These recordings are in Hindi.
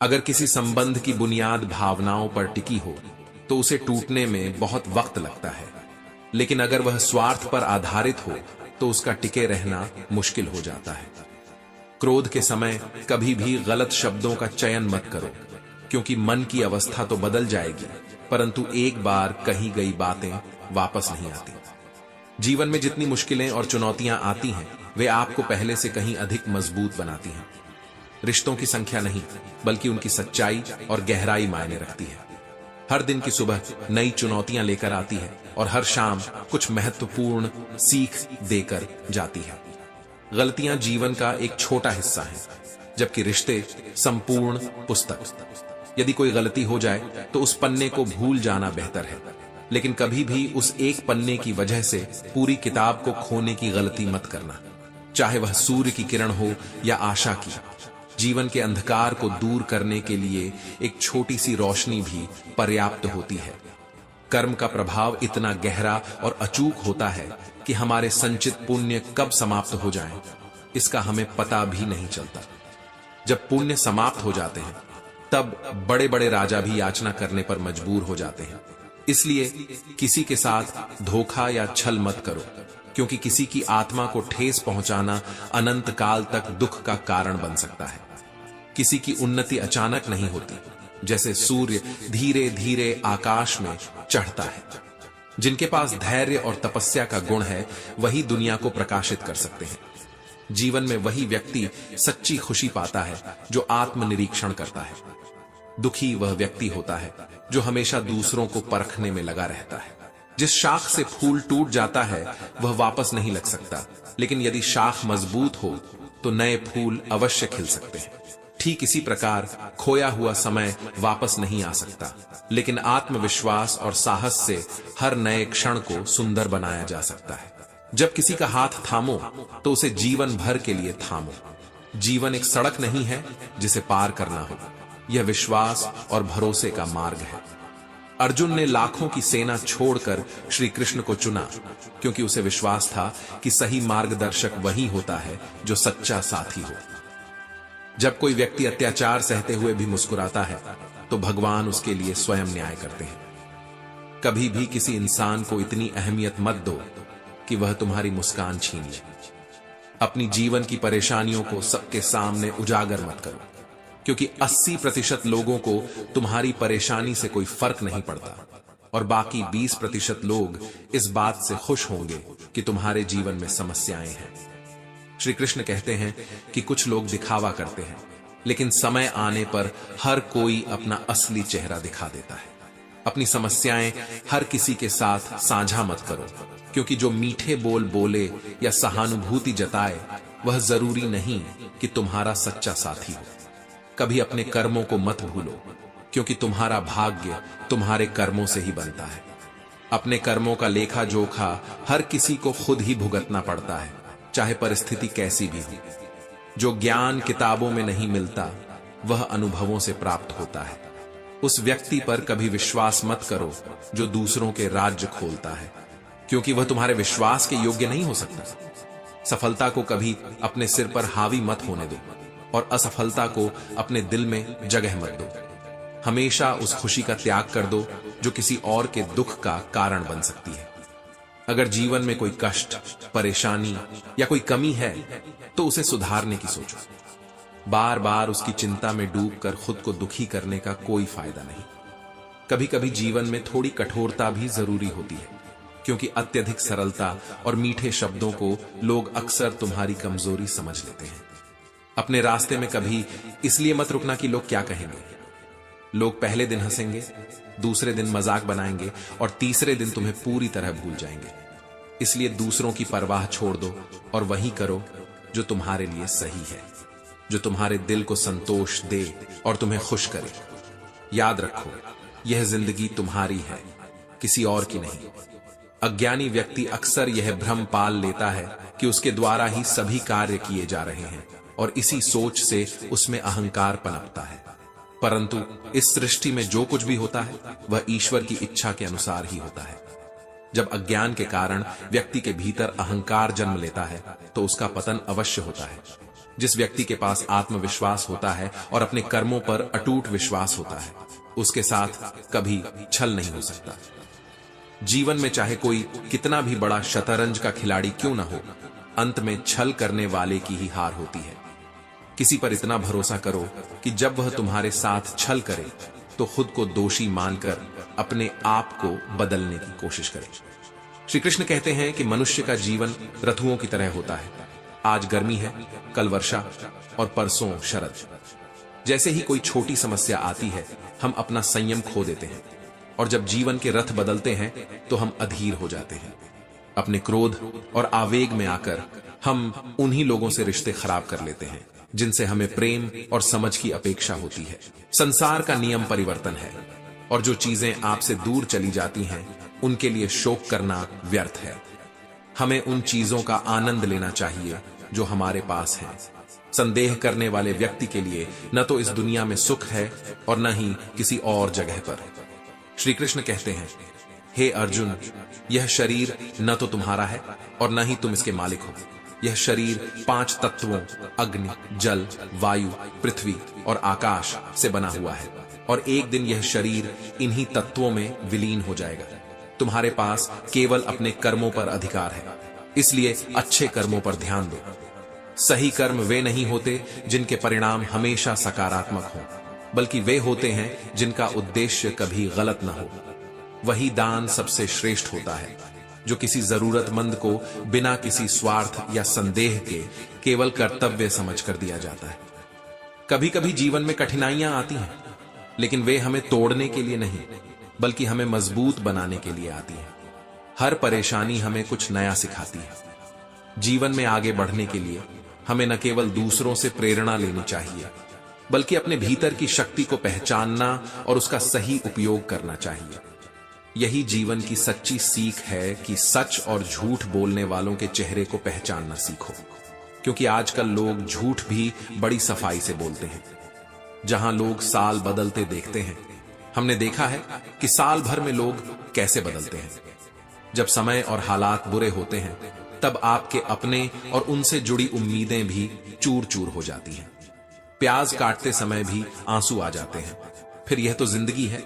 अगर किसी संबंध की बुनियाद भावनाओं पर टिकी हो तो उसे टूटने में बहुत वक्त लगता है, लेकिन अगर वह स्वार्थ पर आधारित हो तो उसका टिके रहना मुश्किल हो जाता है। क्रोध के समय कभी भी गलत शब्दों का चयन मत करो, क्योंकि मन की अवस्था तो बदल जाएगी, परंतु एक बार कही गई बातें वापस नहीं आती। जीवन में जितनी मुश्किलें और चुनौतियां आती हैं, वे आपको पहले से कहीं अधिक मजबूत बनाती हैं। रिश्तों की संख्या नहीं, बल्कि उनकी सच्चाई और गहराई मायने रखती है। हर दिन की सुबह नई चुनौतियां लेकर आती है और हर शाम कुछ महत्वपूर्ण सीख देकर जाती है। गलतियां जीवन का एक छोटा हिस्सा हैं, जबकि रिश्ते संपूर्ण पुस्तक। यदि कोई गलती हो जाए तो उस पन्ने को भूल जाना बेहतर है, लेकिन कभी भी उस एक पन्ने की वजह से पूरी किताब को खोने की गलती मत करना, चाहे वह सूर्य की किरण हो या आशा की। जीवन के अंधकार को दूर करने के लिए एक छोटी सी रोशनी भी पर्याप्त होती है। कर्म का प्रभाव इतना गहरा और अचूक होता है कि हमारे संचित पुण्य कब समाप्त हो जाएं, इसका हमें पता भी नहीं चलता। जब पुण्य समाप्त हो जाते हैं, तब बड़े बड़े राजा भी याचना करने पर मजबूर हो जाते हैं। इसलिए किसी के साथ धोखा या छल मत करो, क्योंकि किसी की आत्मा को ठेस पहुंचाना अनंत काल तक दुख का कारण बन सकता है। किसी की उन्नति अचानक नहीं होती, जैसे सूर्य धीरे धीरे आकाश में चढ़ता है। जिनके पास धैर्य और तपस्या का गुण है, वही दुनिया को प्रकाशित कर सकते हैं। जीवन में वही व्यक्ति सच्ची खुशी पाता है जो आत्मनिरीक्षण करता है। दुखी वह व्यक्ति होता है जो हमेशा दूसरों को परखने में लगा रहता है। जिस शाख से फूल टूट जाता है वह वापस नहीं लग सकता, लेकिन यदि शाख मजबूत हो तो नए फूल अवश्य खिल सकते हैं। ठीक इसी प्रकार खोया हुआ समय वापस नहीं आ सकता, लेकिन आत्मविश्वास और साहस से हर नए क्षण को सुंदर बनाया जा सकता है। जब किसी का हाथ थामो तो उसे जीवन भर के लिए थामो। जीवन एक सड़क नहीं है जिसे पार करना हो, यह विश्वास और भरोसे का मार्ग है। अर्जुन ने लाखों की सेना छोड़कर श्री कृष्ण को चुना, क्योंकि उसे विश्वास था कि सही मार्गदर्शक वही होता है जो सच्चा साथी हो। जब कोई व्यक्ति अत्याचार सहते हुए भी मुस्कुराता है तो भगवान उसके लिए स्वयं न्याय करते हैं। कभी भी किसी इंसान को इतनी अहमियत मत दो कि वह तुम्हारी मुस्कान छीन ले। अपनी जीवन की परेशानियों को सबके सामने उजागर मत करो, क्योंकि 80% लोगों को तुम्हारी परेशानी से कोई फर्क नहीं पड़ता और बाकी 20% लोग इस बात से खुश होंगे कि तुम्हारे जीवन में समस्याएं हैं। श्री कृष्ण कहते हैं कि कुछ लोग दिखावा करते हैं, लेकिन समय आने पर हर कोई अपना असली चेहरा दिखा देता है। अपनी समस्याएं हर किसी के साथ साझा मत करो, क्योंकि जो मीठे बोल बोले या सहानुभूति जताए वह जरूरी नहीं कि तुम्हारा सच्चा साथी हो। कभी अपने कर्मों को मत भूलो, क्योंकि तुम्हारा भाग्य तुम्हारे कर्मों से ही बनता है। अपने कर्मों का लेखा जोखा हर किसी को खुद ही भुगतना पड़ता है, चाहे परिस्थिति कैसी भी हो। जो ज्ञान किताबों में नहीं मिलता वह अनुभवों से प्राप्त होता है। उस व्यक्ति पर कभी विश्वास मत करो जो दूसरों के राज्य खोलता है, क्योंकि वह तुम्हारे विश्वास के योग्य नहीं हो सकता। सफलता को कभी अपने सिर पर हावी मत होने दो और असफलता को अपने दिल में जगह मत दो। हमेशा उस खुशी का त्याग कर दो जो किसी और के दुख का कारण बन सकती है। अगर जीवन में कोई कष्ट, परेशानी या कोई कमी है तो उसे सुधारने की सोचो। बार बार उसकी चिंता में डूबकर खुद को दुखी करने का कोई फायदा नहीं। कभी कभी जीवन में थोड़ी कठोरता भी जरूरी होती है, क्योंकि अत्यधिक सरलता और मीठे शब्दों को लोग अक्सर तुम्हारी कमजोरी समझ लेते हैं। अपने रास्ते में कभी इसलिए मत रुकना कि लोग क्या कहेंगे। लोग पहले दिन हंसेंगे, दूसरे दिन मजाक बनाएंगे और तीसरे दिन तुम्हें पूरी तरह भूल जाएंगे। इसलिए दूसरों की परवाह छोड़ दो और वही करो जो तुम्हारे लिए सही है, जो तुम्हारे दिल को संतोष दे और तुम्हें खुश करे। याद रखो, यह जिंदगी तुम्हारी है, किसी और की नहीं। अज्ञानी व्यक्ति अक्सर यह भ्रम पाल लेता है कि उसके द्वारा ही सभी कार्य किए जा रहे हैं और इसी सोच से उसमें अहंकार पनपता है। परंतु इस सृष्टि में जो कुछ भी होता है वह ईश्वर की इच्छा के अनुसार ही होता है। जब अज्ञान के कारण व्यक्ति के भीतर अहंकार जन्म लेता है तो उसका पतन अवश्य होता है। जिस व्यक्ति के पास आत्मविश्वास होता है और अपने कर्मों पर अटूट विश्वास होता है, उसके साथ कभी छल नहीं हो सकता। जीवन में चाहे कोई कितना भी बड़ा शतरंज का खिलाड़ी क्यों न हो, अंत में छल करने वाले की ही हार होती है। किसी पर इतना भरोसा करो कि जब वह तुम्हारे साथ छल करे तो खुद को दोषी मानकर अपने आप को बदलने की कोशिश करे। श्री कृष्ण कहते हैं कि मनुष्य का जीवन ऋतुओं की तरह होता है। आज गर्मी है, कल वर्षा और परसों शरद। जैसे ही कोई छोटी समस्या आती है, हम अपना संयम खो देते हैं, और जब जीवन के रथ बदलते हैं तो हम अधीर हो जाते हैं। अपने क्रोध और आवेग में आकर हम उन्हीं लोगों से रिश्ते खराब कर लेते हैं जिनसे हमें प्रेम और समझ की अपेक्षा होती है। संसार का नियम परिवर्तन है, और जो चीजें आपसे दूर चली जाती हैं उनके लिए शोक करना व्यर्थ है। हमें उन चीजों का आनंद लेना चाहिए जो हमारे पास हैं। संदेह करने वाले व्यक्ति के लिए न तो इस दुनिया में सुख है और न ही किसी और जगह पर। श्री कृष्ण कहते हैं, हे अर्जुन, यह शरीर न तो तुम्हारा है और न ही तुम इसके मालिक हो। यह शरीर 5 तत्वों अग्नि, जल, वायु, पृथ्वी और आकाश से बना हुआ है, और एक दिन यह शरीर इन्हीं तत्वों में विलीन हो जाएगा। तुम्हारे पास केवल अपने कर्मों पर अधिकार है, इसलिए अच्छे कर्मों पर ध्यान दो। सही कर्म वे नहीं होते जिनके परिणाम हमेशा सकारात्मक हों, बल्कि वे होते हैं जिनका उद्देश्य कभी गलत न हो। वही दान सबसे श्रेष्ठ होता है जो किसी जरूरतमंद को बिना किसी स्वार्थ या संदेह के केवल कर्तव्य समझकर दिया जाता है। कभी कभी जीवन में कठिनाइयां आती हैं, लेकिन वे हमें तोड़ने के लिए नहीं, बल्कि हमें मजबूत बनाने के लिए आती हैं। हर परेशानी हमें कुछ नया सिखाती है। जीवन में आगे बढ़ने के लिए हमें न केवल दूसरों से प्रेरणा लेनी चाहिए, बल्कि अपने भीतर की शक्ति को पहचानना और उसका सही उपयोग करना चाहिए। यही जीवन की सच्ची सीख है कि सच और झूठ बोलने वालों के चेहरे को पहचानना सीखो, क्योंकि आजकल लोग झूठ भी बड़ी सफाई से बोलते हैं। जहां लोग साल बदलते देखते हैं, हमने देखा है कि साल भर में लोग कैसे बदलते हैं। जब समय और हालात बुरे होते हैं, तब आपके अपने और उनसे जुड़ी उम्मीदें भी चूर चूर हो जाती हैं। प्याज काटते समय भी आंसू आ जाते हैं। फिर यह तो जिंदगी है,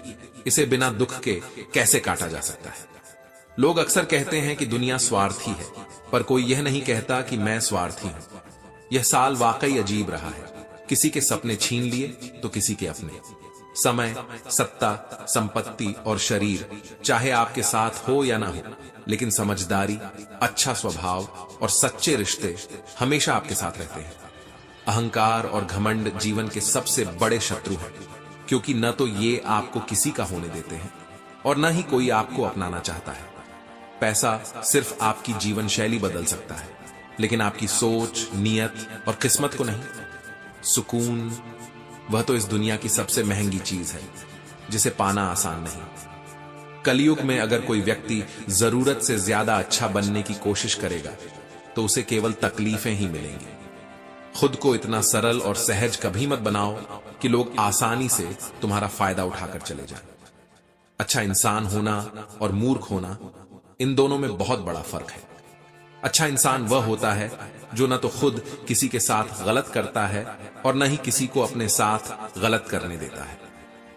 इसे बिना दुख के कैसे काटा जा सकता है। लोग अक्सर कहते हैं कि दुनिया स्वार्थी है, पर कोई यह नहीं कहता कि मैं स्वार्थी हूं। यह साल वाकई अजीब रहा है। किसी के सपने छीन लिए तो किसी के अपने। समय, सत्ता, संपत्ति और शरीर चाहे आपके साथ हो या ना हो, लेकिन समझदारी, अच्छा स्वभाव और सच्चे रिश्ते हमेशा आपके साथ रहते हैं। अहंकार और घमंड जीवन के सबसे बड़े शत्रु हैं, क्योंकि न तो ये आपको किसी का होने देते हैं और न ही कोई आपको अपनाना चाहता है। पैसा सिर्फ आपकी जीवन शैली बदल सकता है, लेकिन आपकी सोच, नियत और किस्मत को नहीं। सुकून, वह तो इस दुनिया की सबसे महंगी चीज है, जिसे पाना आसान नहीं। कलयुग में अगर कोई व्यक्ति जरूरत से ज्यादा अच्छा बनने की कोशिश करेगा, तो उसे केवल तकलीफें ही मिलेंगी। खुद को इतना सरल और सहज कभी मत बनाओ कि लोग आसानी से तुम्हारा फायदा उठाकर चले जाएं। अच्छा इंसान होना और मूर्ख होना, इन दोनों में बहुत बड़ा फर्क है। अच्छा इंसान वह होता है जो न तो खुद किसी के साथ गलत करता है और न ही किसी को अपने साथ गलत करने देता है,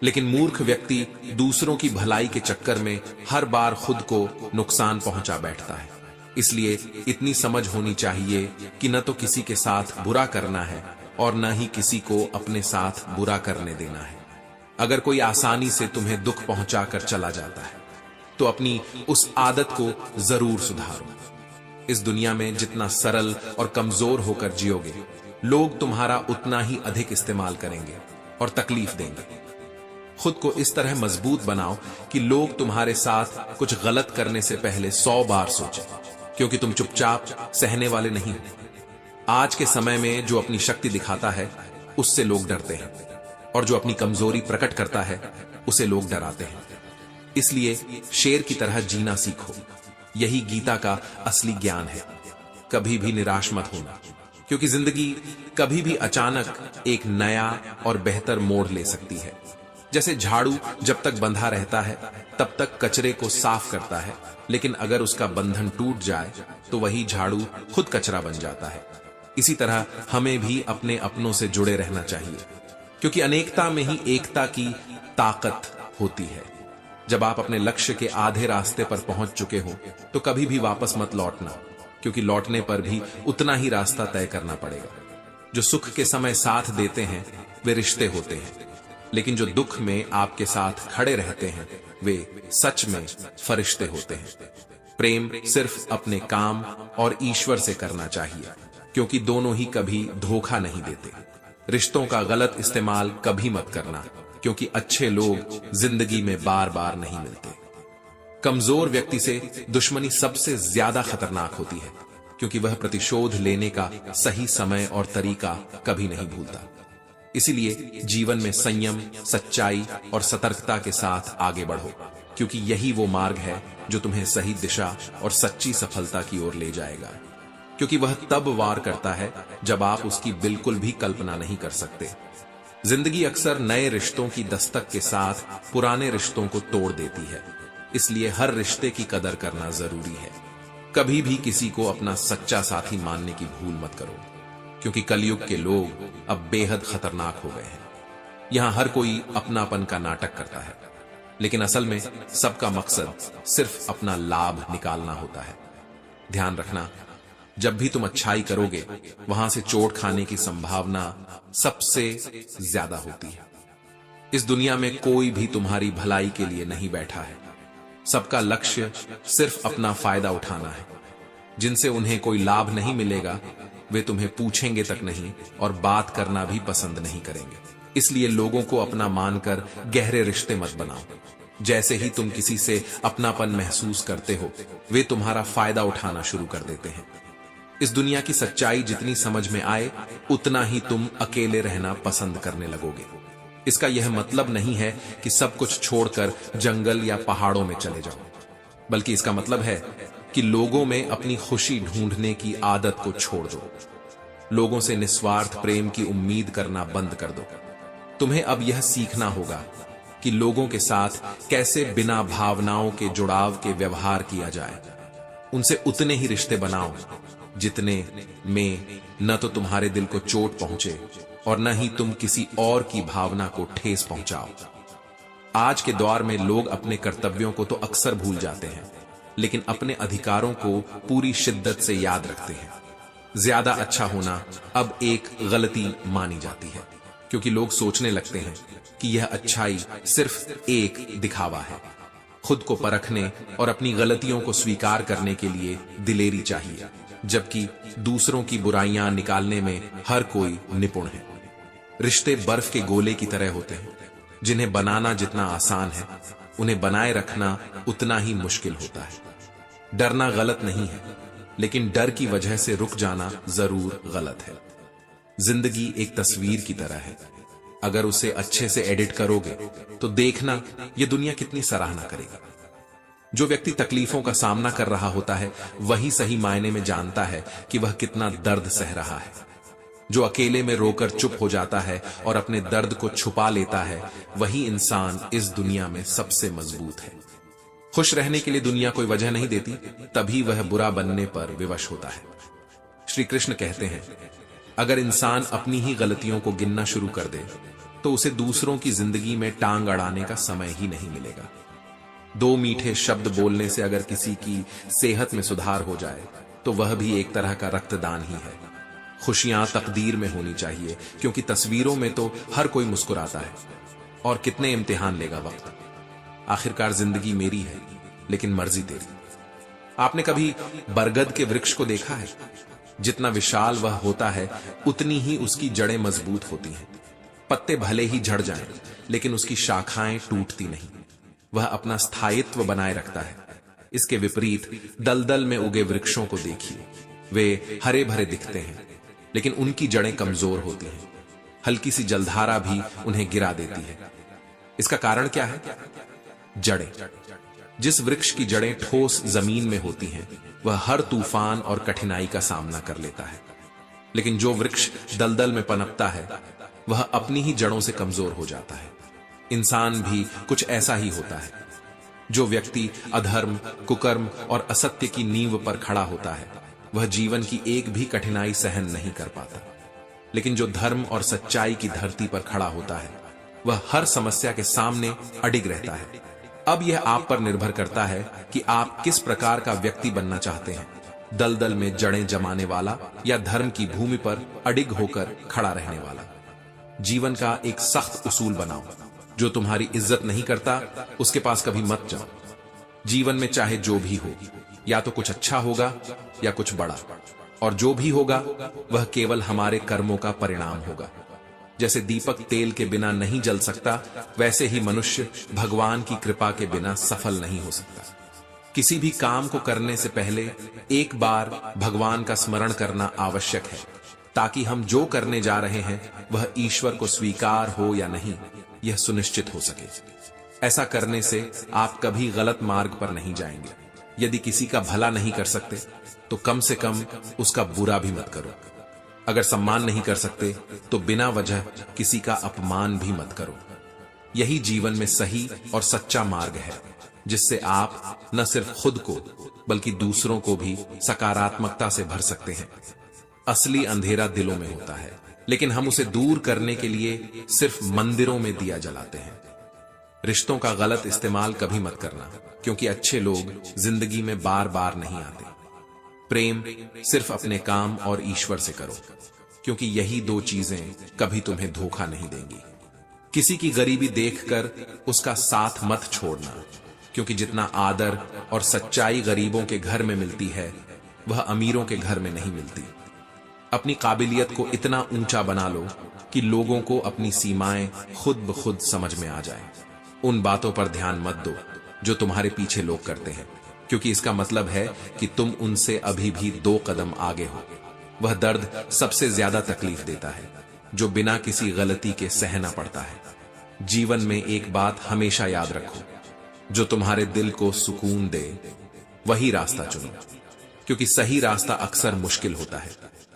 लेकिन मूर्ख व्यक्ति दूसरों की भलाई के चक्कर में हर बार खुद को नुकसान पहुंचा बैठता है। इसलिए इतनी समझ होनी चाहिए कि न तो किसी के साथ बुरा करना है और न ही किसी को अपने साथ बुरा करने देना है। अगर कोई आसानी से तुम्हें दुख पहुंचाकर चला जाता है, तो अपनी उस आदत को जरूर सुधारो। इस दुनिया में जितना सरल और कमजोर होकर जियोगे, लोग तुम्हारा उतना ही अधिक इस्तेमाल करेंगे और तकलीफ देंगे। खुद को इस तरह मजबूत बनाओ कि लोग तुम्हारे साथ कुछ गलत करने से पहले 100 बार सोचें, क्योंकि तुम चुपचाप सहने वाले नहीं हो। आज के समय में जो अपनी शक्ति दिखाता है, उससे लोग डरते हैं, और जो अपनी कमजोरी प्रकट करता है, उसे लोग डराते हैं। इसलिए शेर की तरह जीना सीखो। यही गीता का असली ज्ञान है। कभी भी निराश मत होना, क्योंकि जिंदगी कभी भी अचानक एक नया और बेहतर मोड़ ले सकती है। जैसे झाड़ू जब तक बंधा रहता है, तब तक कचरे को साफ करता है, लेकिन अगर उसका बंधन टूट जाए तो वही झाड़ू खुद कचरा बन जाता है। इसी तरह हमें भी अपने अपनों से जुड़े रहना चाहिए, क्योंकि अनेकता में ही एकता की ताकत होती है। जब आप अपने लक्ष्य के आधे रास्ते पर पहुंच चुके हो तो कभी भी वापस मत लौटना, क्योंकि लौटने पर भी उतना ही रास्ता तय करना पड़ेगा। जो सुख के समय साथ देते हैं वे रिश्ते होते हैं, लेकिन जो दुख में आपके साथ खड़े रहते हैं वे सच में फरिश्ते होते हैं। प्रेम सिर्फ अपने काम और ईश्वर से करना चाहिए, क्योंकि दोनों ही कभी धोखा नहीं देते। रिश्तों का गलत इस्तेमाल कभी मत करना, क्योंकि अच्छे लोग जिंदगी में बार बार नहीं मिलते। कमजोर व्यक्ति से दुश्मनी सबसे ज्यादा खतरनाक होती है, क्योंकि वह प्रतिशोध लेने का सही समय और तरीका कभी नहीं भूलता। इसीलिए जीवन में संयम, सच्चाई और सतर्कता के साथ आगे बढ़ो, क्योंकि यही वो मार्ग है जो तुम्हें सही दिशा और सच्ची सफलता की ओर ले जाएगा। क्योंकि वह तब वार करता है जब आप उसकी बिल्कुल भी कल्पना नहीं कर सकते। जिंदगी अक्सर नए रिश्तों की दस्तक के साथ पुराने रिश्तों को तोड़ देती है, इसलिए हर रिश्ते की कदर करना जरूरी है। कभी भी किसी को अपना सच्चा साथी मानने की भूल मत करो, क्योंकि कलयुग के लोग अब बेहद खतरनाक हो गए हैं। यहां हर कोई अपनापन का नाटक करता है, लेकिन असल में सबका मकसद सिर्फ अपना लाभ निकालना होता है। ध्यान रखना, जब भी तुम अच्छाई करोगे वहां से चोट खाने की संभावना सबसे ज्यादा होती है। इस दुनिया में कोई भी तुम्हारी भलाई के लिए नहीं बैठा है। सबका लक्ष्य सिर्फ अपना फायदा उठाना है। जिनसे उन्हें कोई लाभ नहीं मिलेगा वे तुम्हें पूछेंगे तक नहीं और बात करना भी पसंद नहीं करेंगे। इसलिए लोगों को अपना मानकर गहरे रिश्ते मत बनाओ। जैसे ही तुम किसी से अपनापन महसूस करते हो वे तुम्हारा फायदा उठाना शुरू कर देते हैं। इस दुनिया की सच्चाई जितनी समझ में आए उतना ही तुम अकेले रहना पसंद करने लगोगे। इसका यह मतलब नहीं है कि सब कुछ छोड़कर जंगल या पहाड़ों में चले जाओ, बल्कि इसका मतलब है कि लोगों में अपनी खुशी ढूंढने की आदत को छोड़ दो। लोगों से निस्वार्थ प्रेम की उम्मीद करना बंद कर दो। तुम्हें अब यह सीखना होगा कि लोगों के साथ कैसे बिना भावनाओं के जुड़ाव के व्यवहार किया जाए। उनसे उतने ही रिश्ते बनाओ जितने में न तो तुम्हारे दिल को चोट पहुंचे और न ही तुम किसी और की भावना को ठेस पहुंचाओ। आज के दौर में लोग अपने कर्तव्यों को तो अक्सर भूल जाते हैं, लेकिन अपने अधिकारों को पूरी शिद्दत से याद रखते हैं। ज्यादा अच्छा होना अब एक गलती मानी जाती है, क्योंकि लोग सोचने लगते हैं कि यह अच्छाई सिर्फ एक दिखावा है। खुद को परखने और अपनी गलतियों को स्वीकार करने के लिए दिलेरी चाहिए, जबकि दूसरों की बुराइयां निकालने में हर कोई निपुण है। रिश्ते बर्फ के गोले की तरह होते हैं, जिन्हें बनाना जितना आसान है उन्हें बनाए रखना उतना ही मुश्किल होता है। डरना गलत नहीं है, लेकिन डर की वजह से रुक जाना जरूर गलत है। जिंदगी एक तस्वीर की तरह है, अगर उसे अच्छे से एडिट करोगे तो देखना यह दुनिया कितनी सराहना करेगी। जो व्यक्ति तकलीफों का सामना कर रहा होता है वही सही मायने में जानता है कि वह कितना दर्द सह रहा है। जो अकेले में रोकर चुप हो जाता है और अपने दर्द को छुपा लेता है वही इंसान इस दुनिया में सबसे मजबूत है। खुश रहने के लिए दुनिया कोई वजह नहीं देती, तभी वह बुरा बनने पर विवश होता है। श्री कृष्ण कहते हैं, अगर इंसान अपनी ही गलतियों को गिनना शुरू कर दे तो उसे दूसरों की जिंदगी में टांग अड़ाने का समय ही नहीं मिलेगा। दो मीठे शब्द बोलने से अगर किसी की सेहत में सुधार हो जाए तो वह भी एक तरह का रक्तदान ही है। खुशियां तकदीर में होनी चाहिए, क्योंकि तस्वीरों में तो हर कोई मुस्कुराता है और कितने इम्तिहान लेगा वक्त। आखिरकार जिंदगी मेरी है, लेकिन मर्जी तेरी। आपने कभी बरगद के वृक्ष को देखा है? जितना विशाल वह होता है उतनी ही उसकी जड़ें मजबूत होती हैं। पत्ते भले ही झड़ जाएं, लेकिन उसकी शाखाएं टूटती नहीं। वह अपना स्थायित्व बनाए रखता है। इसके विपरीत दलदल में उगे वृक्षों को देखिए, वे हरे भरे दिखते हैं, लेकिन उनकी जड़ें कमजोर होती हैं। हल्की सी जलधारा भी उन्हें गिरा देती है। इसका कारण क्या है? जड़ें। जिस वृक्ष की जड़ें ठोस जमीन में होती हैं वह हर तूफान और कठिनाई का सामना कर लेता है, लेकिन जो वृक्ष दलदल में पनपता है वह अपनी ही जड़ों से कमजोर हो जाता है। इंसान भी कुछ ऐसा ही होता है। जो व्यक्ति अधर्म, कुकर्म और असत्य की नींव पर खड़ा होता है वह जीवन की एक भी कठिनाई सहन नहीं कर पाता। लेकिन जो धर्म और सच्चाई की धरती पर खड़ा होता है, वह हर समस्या के सामने अडिग रहता है। अब यह आप पर निर्भर करता है कि आप किस प्रकार का व्यक्ति बनना चाहते हैं, दलदल में जड़ें जमाने वाला या धर्म की भूमि पर अडिग होकर खड़ा रहने वाला। जीवन का एक सख्त उसूल बनाओ, जो तुम्हारी इज्जत नहीं करता उसके पास कभी मत जाओ। जीवन में चाहे जो भी हो, या तो कुछ अच्छा होगा या कुछ बड़ा, और जो भी होगा वह केवल हमारे कर्मों का परिणाम होगा। जैसे दीपक तेल के बिना नहीं जल सकता, वैसे ही मनुष्य भगवान की कृपा के बिना सफल नहीं हो सकता। किसी भी काम को करने से पहले एक बार भगवान का स्मरण करना आवश्यक है, ताकि हम जो करने जा रहे हैं वह ईश्वर को स्वीकार हो या नहीं, यह सुनिश्चित हो सके। ऐसा करने से आप कभी गलत मार्ग पर नहीं जाएंगे। यदि किसी का भला नहीं कर सकते तो कम से कम उसका बुरा भी मत करो। अगर सम्मान नहीं कर सकते तो बिना वजह किसी का अपमान भी मत करो। यही जीवन में सही और सच्चा मार्ग है, जिससे आप न सिर्फ खुद को बल्कि दूसरों को भी सकारात्मकता से भर सकते हैं। असली अंधेरा दिलों में होता है, लेकिन हम उसे दूर करने के लिए सिर्फ मंदिरों में दिया जलाते हैं। रिश्तों का गलत इस्तेमाल कभी मत करना, क्योंकि अच्छे लोग जिंदगी में बार बार नहीं आते। प्रेम सिर्फ अपने काम और ईश्वर से करो, क्योंकि यही दो चीजें कभी तुम्हें धोखा नहीं देंगी। किसी की गरीबी देखकर उसका साथ मत छोड़ना, क्योंकि जितना आदर और सच्चाई गरीबों के घर में मिलती है, वह अमीरों के घर में नहीं मिलती। अपनी काबिलियत को इतना ऊंचा बना लो कि लोगों को अपनी सीमाएं खुद ब खुद समझ में आ जाए। उन बातों पर ध्यान मत दो जो तुम्हारे पीछे लोग करते हैं, क्योंकि इसका मतलब है कि तुम उनसे अभी भी 2 कदम आगे हो। वह दर्द सबसे ज्यादा तकलीफ देता है जो बिना किसी गलती के सहना पड़ता है। जीवन में एक बात हमेशा याद रखो, जो तुम्हारे दिल को सुकून दे वही रास्ता चुनो, क्योंकि सही रास्ता अक्सर मुश्किल होता है,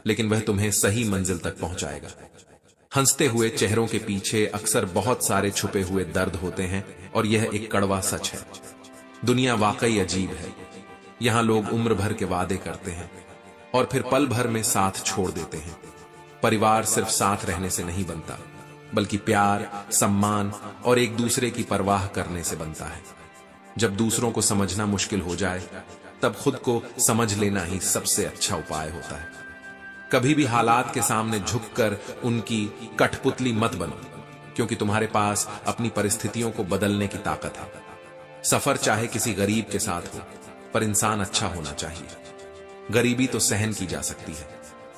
लेकिन वह तुम्हें सही मंजिल तक पहुंचाएगा। हंसते हुए चेहरों के पीछे अक्सर बहुत सारे छुपे हुए दर्द होते हैं, और यह एक कड़वा सच है। दुनिया वाकई अजीब है। यहां लोग उम्र भर के वादे करते हैं और फिर पल भर में साथ छोड़ देते हैं। परिवार सिर्फ साथ रहने से नहीं बनता, बल्कि प्यार, सम्मान और एक दूसरे की परवाह करने से बनता है। जब दूसरों को समझना मुश्किल हो जाए, तब खुद को समझ लेना ही सबसे अच्छा उपाय होता है। कभी भी हालात के सामने झुककर उनकी कठपुतली मत बनो, क्योंकि तुम्हारे पास अपनी परिस्थितियों को बदलने की ताकत है। सफर चाहे किसी गरीब के साथ हो, पर इंसान अच्छा होना चाहिए। गरीबी तो सहन की जा सकती है,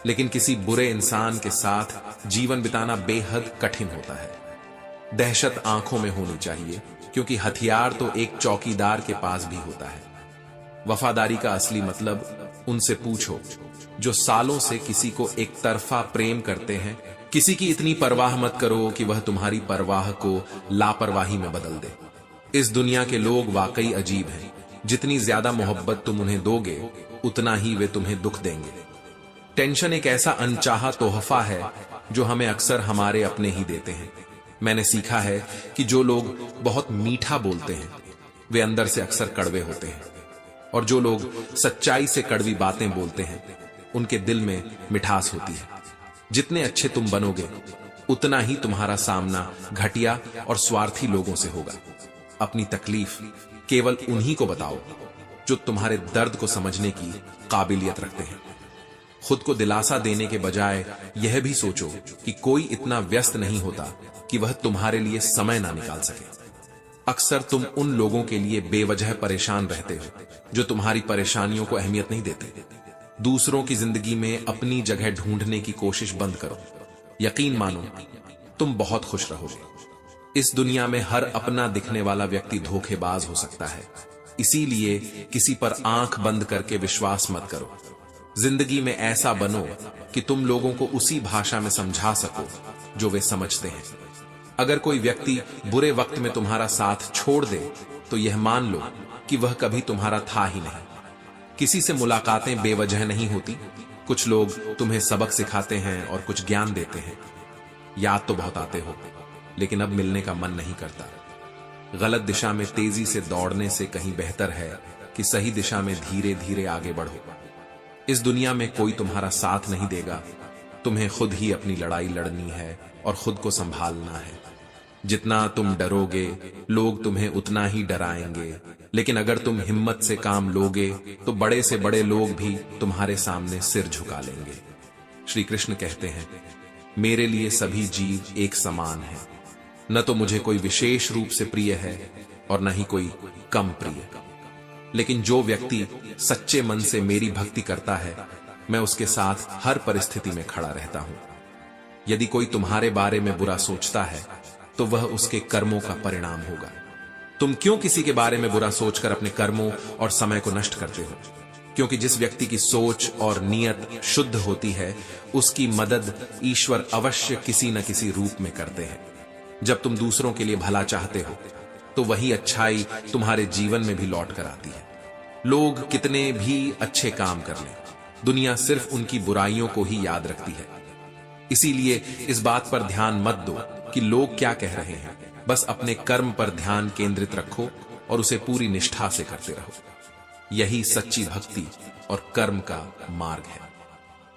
लेकिन किसी बुरे इंसान के साथ जीवन बिताना बेहद कठिन होता है। दहशत आंखों में होनी चाहिए, क्योंकि हथियार तो एक चौकीदार के पास भी होता है। वफादारी का असली मतलब उनसे पूछो जो सालों से किसी को एक तरफा प्रेम करते हैं। किसी की इतनी परवाह मत करो कि वह तुम्हारी परवाह को लापरवाही में बदल दे। इस दुनिया के लोग वाकई अजीब हैं। जितनी ज्यादा मोहब्बत तुम उन्हें दोगे, उतना ही वे तुम्हें दुख देंगे। टेंशन एक ऐसा अनचाहा तोहफा है जो हमें अक्सर हमारे अपने ही देते हैं। मैंने सीखा है कि जो लोग बहुत मीठा बोलते हैं, वे अंदर से अक्सर कड़वे होते हैं, और जो लोग सच्चाई से कड़वी बातें बोलते हैं, उनके दिल में मिठास होती है। जितने अच्छे तुम बनोगे, उतना ही तुम्हारा सामना घटिया और स्वार्थी लोगों से होगा। अपनी तकलीफ केवल उन्हीं को बताओ जो तुम्हारे दर्द को समझने की काबिलियत रखते हैं। खुद को दिलासा देने के बजाय यह भी सोचो कि कोई इतना व्यस्त नहीं होता कि वह तुम्हारे लिए समय ना निकाल सके। अक्सर तुम उन लोगों के लिए बेवजह परेशान रहते हो जो तुम्हारी परेशानियों को अहमियत नहीं देते। दूसरों की जिंदगी में अपनी जगह ढूंढने की कोशिश बंद करो। यकीन मानो, तुम बहुत खुश रहोगे। इस दुनिया में हर अपना दिखने वाला व्यक्ति धोखेबाज हो सकता है, इसीलिए किसी पर आंख बंद करके विश्वास मत करो। जिंदगी में ऐसा बनो कि तुम लोगों को उसी भाषा में समझा सको जो वे समझते हैं। अगर कोई व्यक्ति बुरे वक्त में तुम्हारा साथ छोड़ दे, तो यह मान लो कि वह कभी तुम्हारा था ही नहीं। किसी से मुलाकातें बेवजह नहीं होती। कुछ लोग तुम्हें सबक सिखाते हैं और कुछ ज्ञान देते हैं। याद तो बहुत आते हो, लेकिन अब मिलने का मन नहीं करता। गलत दिशा में तेजी से दौड़ने से कहीं बेहतर है कि सही दिशा में धीरे धीरे आगे बढ़ो। इस दुनिया में कोई तुम्हारा साथ नहीं देगा। तुम्हें खुद ही अपनी लड़ाई लड़नी है और खुद को संभालना है। जितना तुम डरोगे, लोग तुम्हें उतना ही डराएंगे, लेकिन अगर तुम हिम्मत से काम लोगे तो बड़े से बड़े लोग भी तुम्हारे सामने सिर झुका लेंगे। श्री कृष्ण कहते हैं, मेरे लिए सभी जीव एक समान है। न तो मुझे कोई विशेष रूप से प्रिय है और न ही कोई कम प्रिय, लेकिन जो व्यक्ति सच्चे मन से मेरी भक्ति करता है, मैं उसके साथ हर परिस्थिति में खड़ा रहता हूं। यदि कोई तुम्हारे बारे में बुरा सोचता है तो वह उसके कर्मों का परिणाम होगा। तुम क्यों किसी के बारे में बुरा सोचकर अपने कर्मों और समय को नष्ट करते हो? क्योंकि जिस व्यक्ति की सोच और नियत शुद्ध होती है, उसकी मदद ईश्वर अवश्य किसी न किसी रूप में करते हैं। जब तुम दूसरों के लिए भला चाहते हो तो वही अच्छाई तुम्हारे जीवन में भी लौट कर आती है। लोग कितने भी अच्छे काम कर लें, दुनिया सिर्फ उनकी बुराइयों को ही याद रखती है। इसीलिए इस बात पर ध्यान मत दो कि लोग क्या कह रहे हैं, बस अपने कर्म पर ध्यान केंद्रित रखो और उसे पूरी निष्ठा से करते रहो। यही सच्ची भक्ति और कर्म का मार्ग है।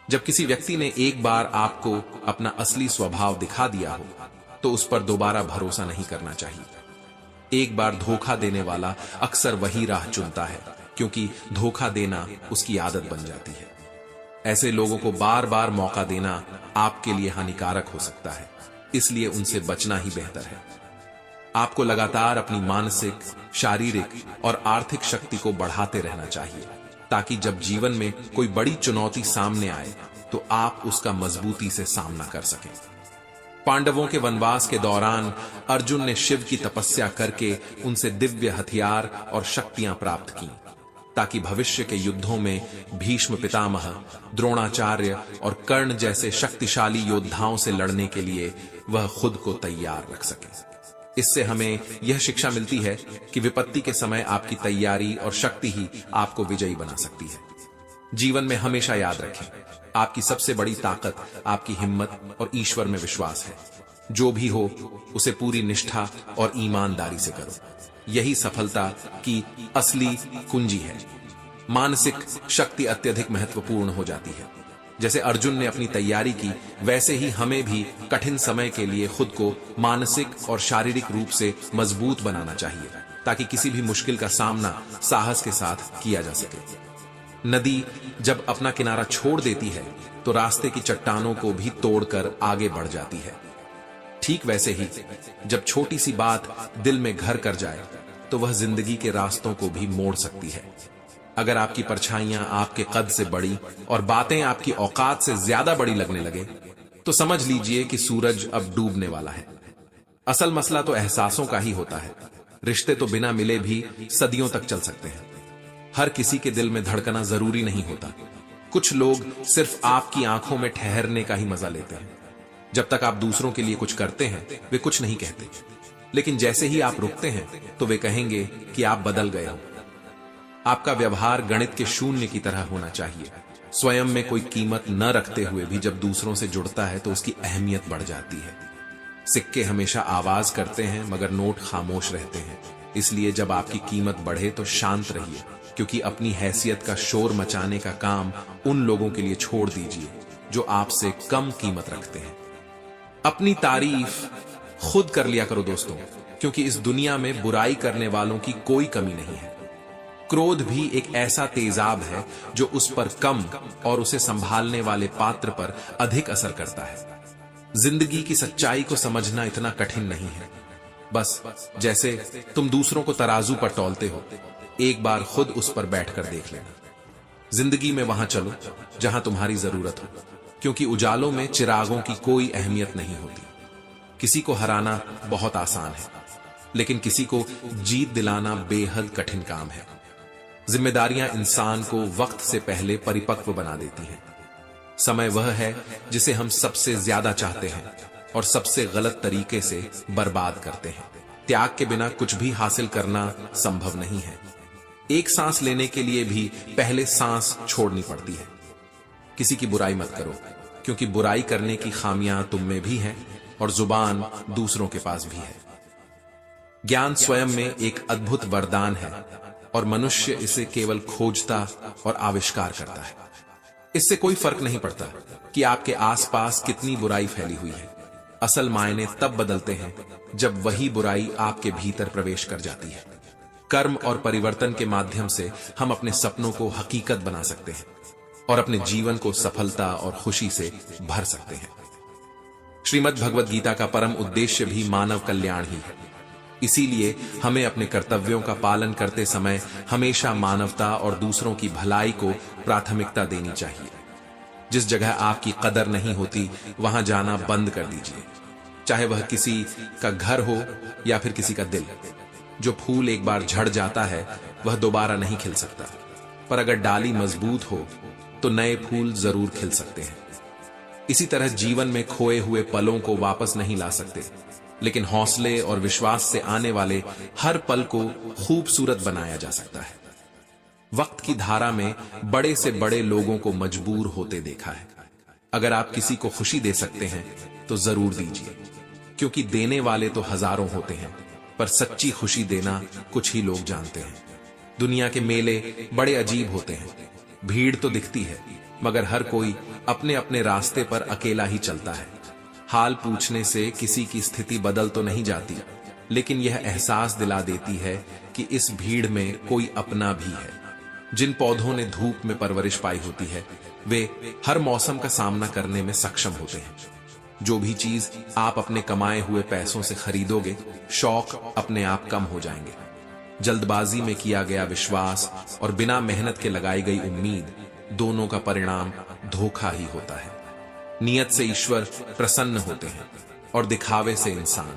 जब किसी व्यक्ति ने एक बार आपको अपना असली स्वभाव दिखा दिया हो तो उस पर दोबारा भरोसा नहीं करना चाहिए। एक बार धोखा देने वाला अक्सर वही राह चुनता है, क्योंकि धोखा देना उसकी आदत बन जाती है। ऐसे लोगों को बार बार मौका देना आपके लिए हानिकारक हो सकता है, इसलिए उनसे बचना ही बेहतर है। आपको लगातार अपनी मानसिक, शारीरिक और आर्थिक शक्ति को बढ़ाते रहना चाहिए, ताकि जब जीवन में कोई बड़ी चुनौती सामने आए तो आप उसका मजबूती से सामना कर सकें। पांडवों के वनवास के दौरान अर्जुन ने शिव की तपस्या करके उनसे दिव्य हथियार और शक्तियां प्राप्त की, ताकि भविष्य के युद्धों में भीष्म पितामह, द्रोणाचार्य और कर्ण जैसे शक्तिशाली योद्धाओं से लड़ने के लिए वह खुद को तैयार रख सके। इससे हमें यह शिक्षा मिलती है कि विपत्ति के समय आपकी तैयारी और शक्ति ही आपको विजयी बना सकती है। जीवन में हमेशा याद रखें, आपकी सबसे बड़ी ताकत आपकी हिम्मत और ईश्वर में विश्वास है। जो भी हो उसे पूरी निष्ठा और ईमानदारी से करो। यही सफलता की असली कुंजी है। मानसिक शक्ति अत्यधिक महत्वपूर्ण हो जाती है। जैसे अर्जुन ने अपनी तैयारी की, वैसे ही हमें भी कठिन समय के लिए खुद को मानसिक और शारीरिक रूप से मजबूत बनाना चाहिए, ताकि किसी भी मुश्किल का सामना साहस के साथ किया जा सके। नदी जब अपना किनारा छोड़ देती है तो रास्ते की चट्टानों को भी तोड़कर आगे बढ़ जाती है। ठीक वैसे ही जब छोटी सी बात दिल में घर कर जाए तो वह जिंदगी के रास्तों को भी मोड़ सकती है। अगर आपकी परछाइयां आपके कद से बड़ी और बातें आपकी औकात से ज्यादा बड़ी लगने लगे तो समझ लीजिए कि सूरज अब डूबने वाला है। असल मसला तो एहसासों का ही होता है। रिश्ते तो बिना मिले भी सदियों तक चल सकते हैं। हर किसी के दिल में धड़कना जरूरी नहीं होता। कुछ लोग सिर्फ आपकी आंखों में ठहरने का ही मजा लेते हैं। जब तक आप दूसरों के लिए कुछ करते हैं वे कुछ नहीं कहते, लेकिन जैसे ही आप रुकते हैं तो वे कहेंगे कि आप बदल गए हो। आपका व्यवहार गणित के शून्य की तरह होना चाहिए। स्वयं में कोई कीमत न रखते हुए भी जब दूसरों से जुड़ता है तो उसकी अहमियत बढ़ जाती है। सिक्के हमेशा आवाज करते हैं मगर नोट खामोश रहते हैं। इसलिए जब आपकी कीमत बढ़े तो शांत रहिए, क्योंकि अपनी हैसियत का शोर मचाने का काम उन लोगों के लिए छोड़ दीजिए जो आपसे कम कीमत रखते हैं। अपनी तारीफ खुद कर लिया करो दोस्तों, क्योंकि इस दुनिया में बुराई करने वालों की कोई कमी नहीं है। क्रोध भी एक ऐसा तेजाब है जो उस पर कम और उसे संभालने वाले पात्र पर अधिक असर करता है। जिंदगी की सच्चाई को समझना इतना कठिन नहीं है। बस जैसे तुम दूसरों को तराजू पर तौलते हो, एक बार खुद उस पर बैठकर देख लेना। जिंदगी में वहां चलो जहां तुम्हारी जरूरत हो, क्योंकि उजालों में चिरागों की कोई अहमियत नहीं होती। किसी को हराना बहुत आसान है, लेकिन किसी को जीत दिलाना बेहद कठिन काम है। जिम्मेदारियां इंसान को वक्त से पहले परिपक्व बना देती हैं। समय वह है जिसे हम सबसे ज्यादा चाहते हैं और सबसे गलत तरीके से बर्बाद करते हैं। त्याग के बिना कुछ भी हासिल करना संभव नहीं है। एक सांस लेने के लिए भी पहले सांस छोड़नी पड़ती है। किसी की बुराई मत करो, क्योंकि बुराई करने की खामियां तुम में भी हैं और जुबान दूसरों के पास भी है। ज्ञान स्वयं में एक अद्भुत वरदान है और मनुष्य इसे केवल खोजता और आविष्कार करता है। इससे कोई फर्क नहीं पड़ता कि आपके आसपास कितनी बुराई फैली हुई है। असल मायने तब बदलते हैं जब वही बुराई आपके भीतर प्रवेश कर जाती है। कर्म और परिवर्तन के माध्यम से हम अपने सपनों को हकीकत बना सकते हैं और अपने जीवन को सफलता और खुशी से भर सकते हैं। श्रीमद् भगवद गीता का परम उद्देश्य भी मानव कल्याण ही है। इसीलिए हमें अपने कर्तव्यों का पालन करते समय हमेशा मानवता और दूसरों की भलाई को प्राथमिकता देनी चाहिए। जिस जगह आपकी कदर नहीं होती वहां जाना बंद कर दीजिए, चाहे वह किसी का घर हो या फिर किसी का दिल। जो फूल एक बार झड़ जाता है वह दोबारा नहीं खिल सकता, पर अगर डाली मजबूत हो तो नए फूल जरूर खिल सकते हैं। इसी तरह जीवन में खोए हुए पलों को वापस नहीं ला सकते, लेकिन हौसले और विश्वास से आने वाले हर पल को खूबसूरत बनाया जा सकता है। वक्त की धारा में बड़े से बड़े लोगों को मजबूर होते देखा है। अगर आप किसी को खुशी दे सकते हैं तो जरूर दीजिए, क्योंकि देने वाले तो हजारों होते हैं, पर सच्ची खुशी देना कुछ ही लोग जानते हैं। दुनिया के मेले बड़े अजीब होते हैं। भीड़ तो दिखती है, मगर हर कोई अपने अपने रास्ते पर अकेला ही चलता है। हाल पूछने से किसी की स्थिति बदल तो नहीं जाती, लेकिन यह एहसास दिला देती है कि इस भीड़ में कोई अपना भी है। जिन पौधों ने धूप में परवरिश पाई होती है वे हर मौसम का सामना करने में सक्षम होते हैं। जो भी चीज आप अपने कमाए हुए पैसों से खरीदोगे, शौक अपने आप कम हो जाएंगे। जल्दबाजी में किया गया विश्वास और बिना मेहनत के लगाई गई उम्मीद, दोनों का परिणाम धोखा ही होता है। नियत से ईश्वर प्रसन्न होते हैं और दिखावे से इंसान।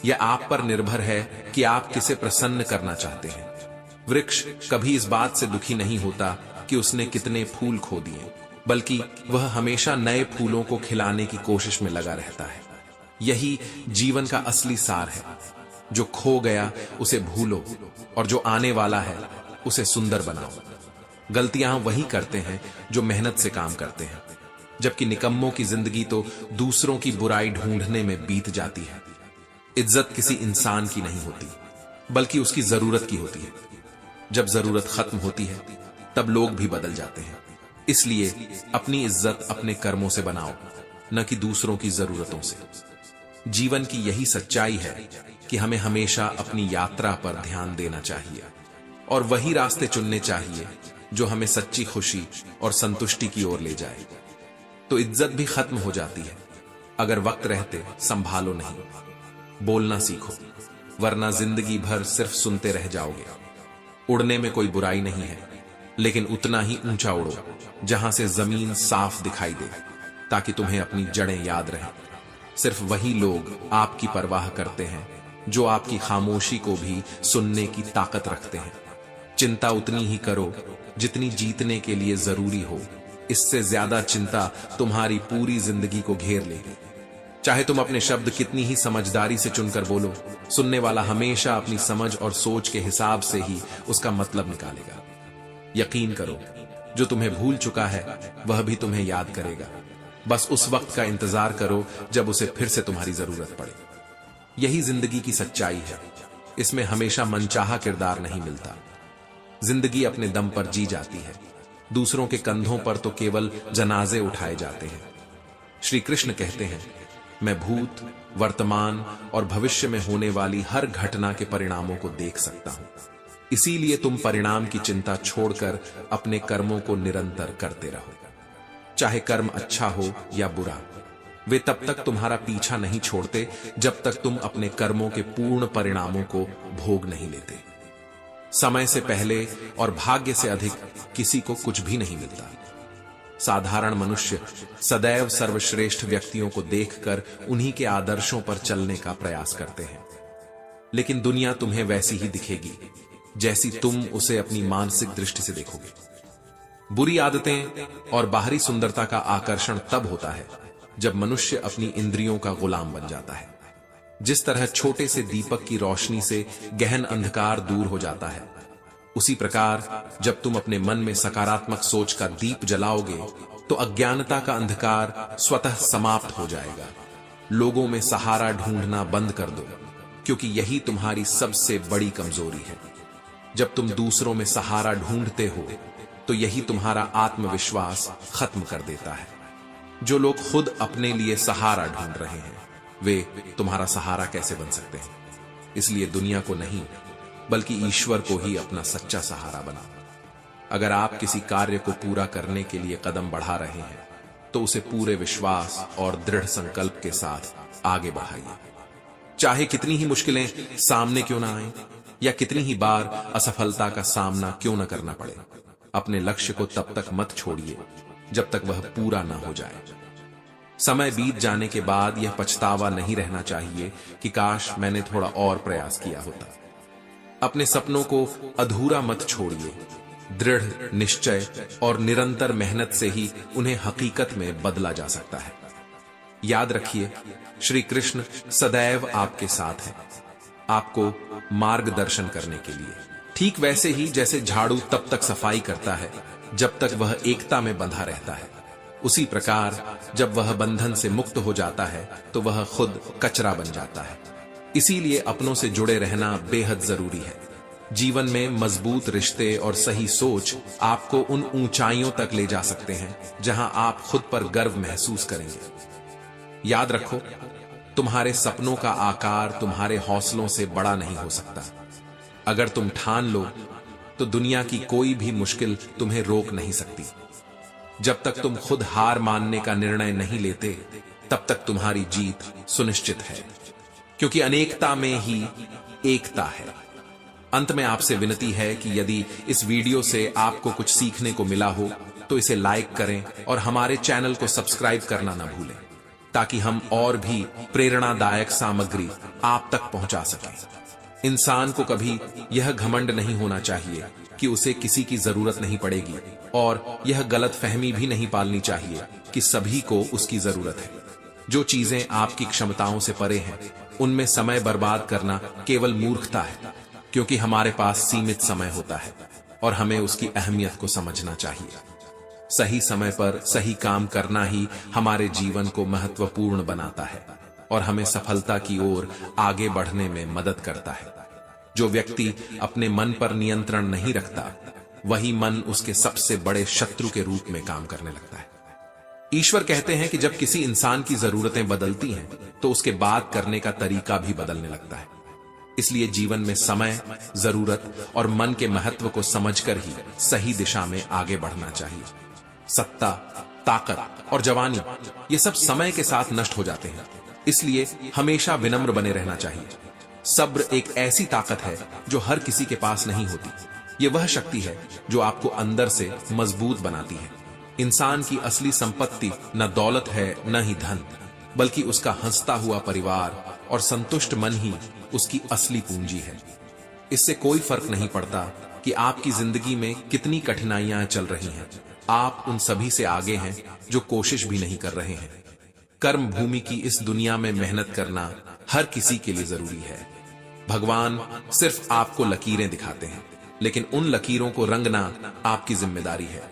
यह आप पर निर्भर है कि आप किसे प्रसन्न करना चाहते हैं। वृक्ष कभी इस बात से दुखी नहीं होता कि उसने कितने फूल खो दिए, बल्कि वह हमेशा नए फूलों को खिलाने की कोशिश में लगा रहता है। यही जीवन का असली सार है। जो खो गया उसे भूलो और जो आने वाला है उसे सुंदर बनाओ। गलतियां वही करते हैं जो मेहनत से काम करते हैं, जबकि निकम्मों की जिंदगी तो दूसरों की बुराई ढूंढने में बीत जाती है। इज्जत किसी इंसान की नहीं होती, बल्कि उसकी जरूरत की होती है। जब जरूरत खत्म होती है तब लोग भी बदल जाते हैं। इसलिए अपनी इज्जत अपने कर्मों से बनाओ, न कि दूसरों की जरूरतों से। जीवन की यही सच्चाई है कि हमें हमेशा अपनी यात्रा पर ध्यान देना चाहिए और वही रास्ते चुनने चाहिए जो हमें सच्ची खुशी और संतुष्टि की ओर ले जाए। तो इज्जत भी खत्म हो जाती है अगर वक्त रहते संभालो नहीं। बोलना सीखो, वरना जिंदगी भर सिर्फ सुनते रह जाओगे। उड़ने में कोई बुराई नहीं है, लेकिन उतना ही ऊंचा उड़ो जहां से जमीन साफ दिखाई दे, ताकि तुम्हें अपनी जड़ें याद रहें। सिर्फ वही लोग आपकी परवाह करते हैं जो आपकी खामोशी को भी सुनने की ताकत रखते हैं। चिंता उतनी ही करो जितनी जीतने के लिए जरूरी हो। इससे ज्यादा चिंता तुम्हारी पूरी जिंदगी को घेर लेगी। चाहे तुम अपने शब्द कितनी ही समझदारी से चुनकर बोलो, सुनने वाला हमेशा अपनी समझ और सोच के हिसाब से ही उसका मतलब निकालेगा। यकीन करो, जो तुम्हें भूल चुका है वह भी तुम्हें याद करेगा। बस उस वक्त का इंतजार करो जब उसे फिर से तुम्हारी जरूरत पड़े। यही जिंदगी की सच्चाई है। इसमें हमेशा मनचाहा किरदार नहीं मिलता। जिंदगी अपने दम पर जी जाती है। दूसरों के कंधों पर तो केवल जनाजे उठाए जाते हैं। श्री कृष्ण कहते हैं, मैं भूत, वर्तमान और भविष्य में होने वाली हर घटना के परिणामों को देख सकता हूं। इसीलिए तुम परिणाम की चिंता छोड़कर अपने कर्मों को निरंतर करते रहो। चाहे कर्म अच्छा हो या बुरा, वे तब तक तुम्हारा पीछा नहीं छोड़ते जब तक तुम अपने कर्मों के पूर्ण परिणामों को भोग नहीं लेते। समय से पहले और भाग्य से अधिक किसी को कुछ भी नहीं मिलता। साधारण मनुष्य सदैव सर्वश्रेष्ठ व्यक्तियों को देखकर उन्हीं के आदर्शों पर चलने का प्रयास करते हैं, लेकिन दुनिया तुम्हें वैसी ही दिखेगी जैसी तुम उसे अपनी मानसिक दृष्टि से देखोगे। बुरी आदतें और बाहरी सुंदरता का आकर्षण तब होता है जब मनुष्य अपनी इंद्रियों का गुलाम बन जाता है। जिस तरह छोटे से दीपक की रोशनी से गहन अंधकार दूर हो जाता है, उसी प्रकार जब तुम अपने मन में सकारात्मक सोच का दीप जलाओगे तो अज्ञानता का अंधकार स्वतः समाप्त हो जाएगा। लोगों में सहारा ढूंढना बंद कर दो, क्योंकि यही तुम्हारी सबसे बड़ी कमजोरी है। जब तुम दूसरों में सहारा ढूंढते हो तो यही तुम्हारा आत्मविश्वास खत्म कर देता है। जो लोग खुद अपने लिए सहारा ढूंढ रहे हैं, वे तुम्हारा सहारा कैसे बन सकते हैं? इसलिए दुनिया को नहीं, बल्कि ईश्वर को ही अपना सच्चा सहारा बनाओ। अगर आप किसी कार्य को पूरा करने के लिए कदम बढ़ा रहे हैं, तो उसे पूरे विश्वास और दृढ़ संकल्प के साथ आगे बढ़ाइए। चाहे कितनी ही मुश्किलें सामने क्यों ना आए, या कितनी ही बार असफलता का सामना क्यों न करना पड़े, अपने लक्ष्य को तब तक मत छोड़िए जब तक वह पूरा ना हो जाए। समय बीत जाने के बाद यह पछतावा नहीं रहना चाहिए कि काश मैंने थोड़ा और प्रयास किया होता। अपने सपनों को अधूरा मत छोड़िए। दृढ़ निश्चय और निरंतर मेहनत से ही उन्हें हकीकत में बदला जा सकता है। याद रखिए, श्री कृष्ण सदैव आपके साथ हैं, आपको मार्गदर्शन करने के लिए। ठीक वैसे ही जैसे झाड़ू तब तक सफाई करता है जब तक वह एकता में बंधा रहता है, उसी प्रकार जब वह बंधन से मुक्त हो जाता है तो वह खुद कचरा बन जाता है। इसीलिए अपनों से जुड़े रहना बेहद जरूरी है। जीवन में मजबूत रिश्ते और सही सोच आपको उन ऊंचाइयों तक ले जा सकते हैं जहां आप खुद पर गर्व महसूस करेंगे। याद रखो, तुम्हारे सपनों का आकार तुम्हारे हौसलों से बड़ा नहीं हो सकता। अगर तुम ठान लो तो दुनिया की कोई भी मुश्किल तुम्हें रोक नहीं सकती। जब तक तुम खुद हार मानने का निर्णय नहीं लेते, तब तक तुम्हारी जीत सुनिश्चित है, क्योंकि अनेकता में ही एकता है। अंत में आपसे विनती है कि यदि इस वीडियो से आपको कुछ सीखने को मिला हो तो इसे लाइक करें और हमारे चैनल को सब्सक्राइब करना न भूलें, ताकि हम और भी प्रेरणादायक सामग्री आप तक पहुंचा सकें। इंसान को कभी यह घमंड नहीं होना चाहिए कि उसे किसी की जरूरत नहीं पड़ेगी, और यह गलत फहमी भी नहीं पालनी चाहिए कि सभी को उसकी जरूरत है। जो चीजें आपकी क्षमताओं से परे हैं, उनमें समय बर्बाद करना केवल मूर्खता है, क्योंकि हमारे पास सीमित समय होता है और हमें उसकी अहमियत को समझना चाहिए। सही समय पर सही काम करना ही हमारे जीवन को महत्वपूर्ण बनाता है और हमें सफलता की ओर आगे बढ़ने में मदद करता है। जो व्यक्ति अपने मन पर नियंत्रण नहीं रखता, वही मन उसके सबसे बड़े शत्रु के रूप में काम करने लगता है। ईश्वर कहते हैं कि जब किसी इंसान की जरूरतें बदलती हैं, तो उसके बात करने का तरीका भी बदलने लगता है। इसलिए जीवन में समय, जरूरत और मन के महत्व को समझकर ही सही दिशा में आगे बढ़ना चाहिए। सत्ता, ताकत और जवानी ये सब समय के साथ नष्ट हो जाते हैं, इसलिए हमेशा विनम्र बने रहना चाहिए। सब्र एक ऐसी ताकत है जो हर किसी के पास नहीं होती। ये वह शक्ति है जो आपको अंदर से मजबूत बनाती है। इंसान की असली संपत्ति न दौलत है न ही धन, बल्कि उसका हंसता हुआ परिवार और संतुष्ट मन ही उसकी असली पूंजी है। इससे कोई फर्क नहीं पड़ता कि आपकी जिंदगी में कितनी कठिनाइयां चल रही हैं, आप उन सभी से आगे हैं जो कोशिश भी नहीं कर रहे हैं। कर्म भूमि की इस दुनिया में मेहनत करना हर किसी के लिए जरूरी है। भगवान सिर्फ आपको लकीरें दिखाते हैं, लेकिन उन लकीरों को रंगना आपकी जिम्मेदारी है।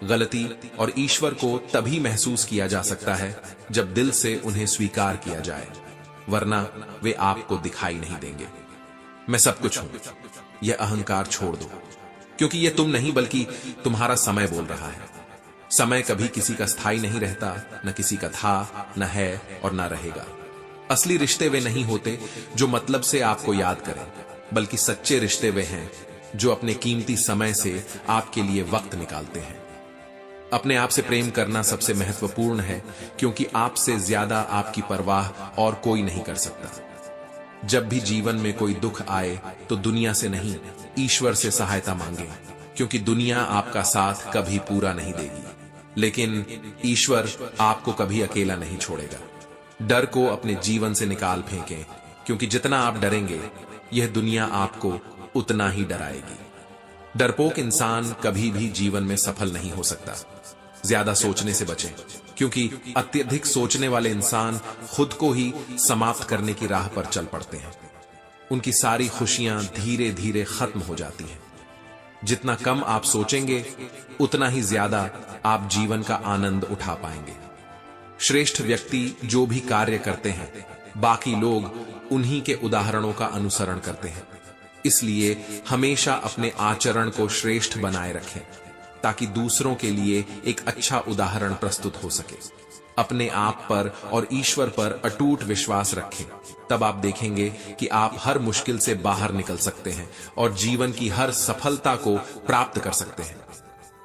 गलती और ईश्वर को तभी महसूस किया जा सकता है जब दिल से उन्हें स्वीकार किया जाए, वरना वे आपको दिखाई नहीं देंगे। मैं सब कुछ हूं, यह अहंकार छोड़ दो, क्योंकि यह तुम नहीं बल्कि तुम्हारा समय बोल रहा है। समय कभी किसी का स्थायी नहीं रहता, न किसी का था, न है और न रहेगा। असली रिश्ते वे नहीं होते जो मतलब से आपको याद करें, बल्कि सच्चे रिश्ते वे हैं जो अपने कीमती समय से आपके लिए वक्त निकालते हैं। अपने आप से प्रेम करना सबसे महत्वपूर्ण है, क्योंकि आपसे ज्यादा आपकी परवाह और कोई नहीं कर सकता। जब भी जीवन में कोई दुख आए तो दुनिया से नहीं, ईश्वर से सहायता मांगे, क्योंकि दुनिया आपका साथ कभी पूरा नहीं देगी, लेकिन ईश्वर आपको कभी अकेला नहीं छोड़ेगा। डर को अपने जीवन से निकाल फेंकें, क्योंकि जितना आप डरेंगे, यह दुनिया आपको उतना ही डराएगी। डरपोक इंसान कभी भी जीवन में सफल नहीं हो सकता। ज्यादा सोचने से बचें, क्योंकि अत्यधिक सोचने वाले इंसान खुद को ही समाप्त करने की राह पर चल पड़ते हैं। उनकी सारी खुशियां धीरे धीरे खत्म हो जाती हैं। जितना कम आप सोचेंगे, उतना ही ज्यादा आप जीवन का आनंद उठा पाएंगे। श्रेष्ठ व्यक्ति जो भी कार्य करते हैं, बाकी लोग उन्हीं के उदाहरणों का अनुसरण करते हैं। इसलिए हमेशा अपने आचरण को श्रेष्ठ बनाए रखें। ताकि दूसरों के लिए एक अच्छा उदाहरण प्रस्तुत हो सके। अपने आप पर और ईश्वर पर अटूट विश्वास रखें, तब आप देखेंगे कि आप हर मुश्किल से बाहर निकल सकते हैं और जीवन की हर सफलता को प्राप्त कर सकते हैं।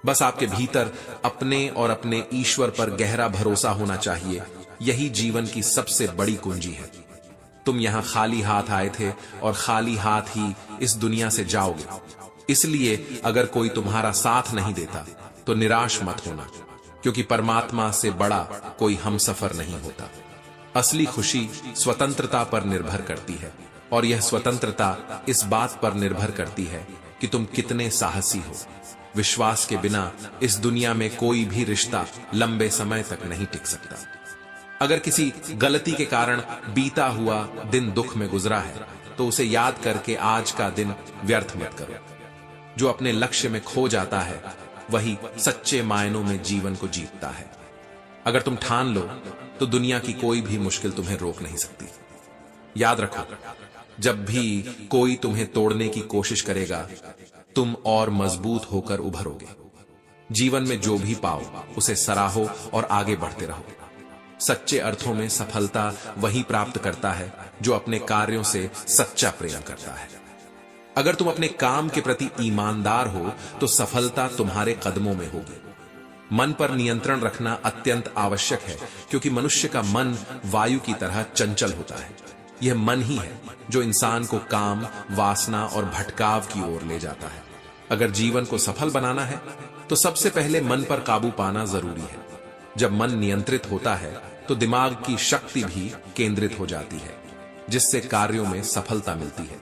बस आपके भीतर अपने और अपने ईश्वर पर गहरा भरोसा होना चाहिए। यही जीवन की सबसे बड़ी कुंजी है। तुम यहां खाली हाथ आए थे और खाली हाथ ही इस दुनिया से जाओगे। इसलिए अगर कोई तुम्हारा साथ नहीं देता तो निराश मत होना, क्योंकि परमात्मा से बड़ा कोई हमसफर नहीं होता। असली खुशी स्वतंत्रता पर निर्भर करती है, और यह स्वतंत्रता इस बात पर निर्भर करती है कि तुम कितने साहसी हो। विश्वास के बिना इस दुनिया में कोई भी रिश्ता लंबे समय तक नहीं टिक सकता। अगर किसी गलती के कारण बीता हुआ दिन दुख में गुजरा है, तो उसे याद करके आज का दिन व्यर्थ मत करो। जो अपने लक्ष्य में खो जाता है वही सच्चे मायनों में जीवन को जीतता है। अगर तुम ठान लो तो दुनिया की कोई भी मुश्किल तुम्हें रोक नहीं सकती। याद रखो, जब भी कोई तुम्हें तोड़ने की कोशिश करेगा, तुम और मजबूत होकर उभरोगे। जीवन में जो भी पाओ उसे सराहो और आगे बढ़ते रहो। सच्चे अर्थों में सफलता वही प्राप्त करता है जो अपने कार्यों से सच्चा प्रेम करता है। अगर तुम अपने काम के प्रति ईमानदार हो तो सफलता तुम्हारे कदमों में होगी। मन पर नियंत्रण रखना अत्यंत आवश्यक है, क्योंकि मनुष्य का मन वायु की तरह चंचल होता है। यह मन ही है जो इंसान को काम, वासना और भटकाव की ओर ले जाता है। अगर जीवन को सफल बनाना है तो सबसे पहले मन पर काबू पाना जरूरी है। जब मन नियंत्रित होता है तो दिमाग की शक्ति भी केंद्रित हो जाती है, जिससे कार्यों में सफलता मिलती है।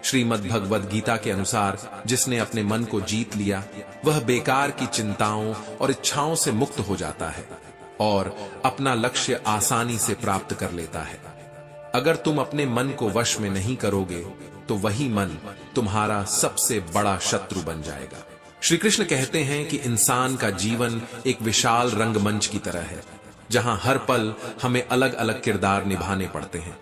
श्रीमद् भगवद गीता के अनुसार जिसने अपने मन को जीत लिया वह बेकार की चिंताओं और इच्छाओं से मुक्त हो जाता है और अपना लक्ष्य आसानी से प्राप्त कर लेता है। अगर तुम अपने मन को वश में नहीं करोगे तो वही मन तुम्हारा सबसे बड़ा शत्रु बन जाएगा। श्री कृष्ण कहते हैं कि इंसान का जीवन एक विशाल रंगमंच की तरह है, जहां हर पल हमें अलग अलग किरदार निभाने पड़ते हैं।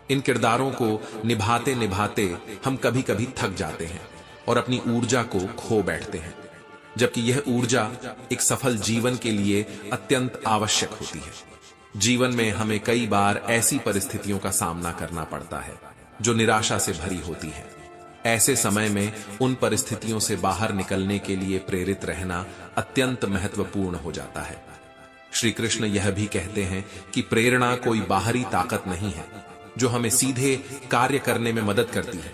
इन किरदारों को निभाते निभाते हम कभी कभी थक जाते हैं और अपनी ऊर्जा को खो बैठते हैं, जबकि यह ऊर्जा एक सफल जीवन के लिए अत्यंत आवश्यक होती है। जीवन में हमें कई बार ऐसी परिस्थितियों का सामना करना पड़ता है जो निराशा से भरी होती है। ऐसे समय में उन परिस्थितियों से बाहर निकलने के लिए प्रेरित रहना अत्यंत महत्वपूर्ण हो जाता है। श्री कृष्ण यह भी कहते हैं कि प्रेरणा कोई बाहरी ताकत नहीं है जो हमें सीधे कार्य करने में मदद करती है,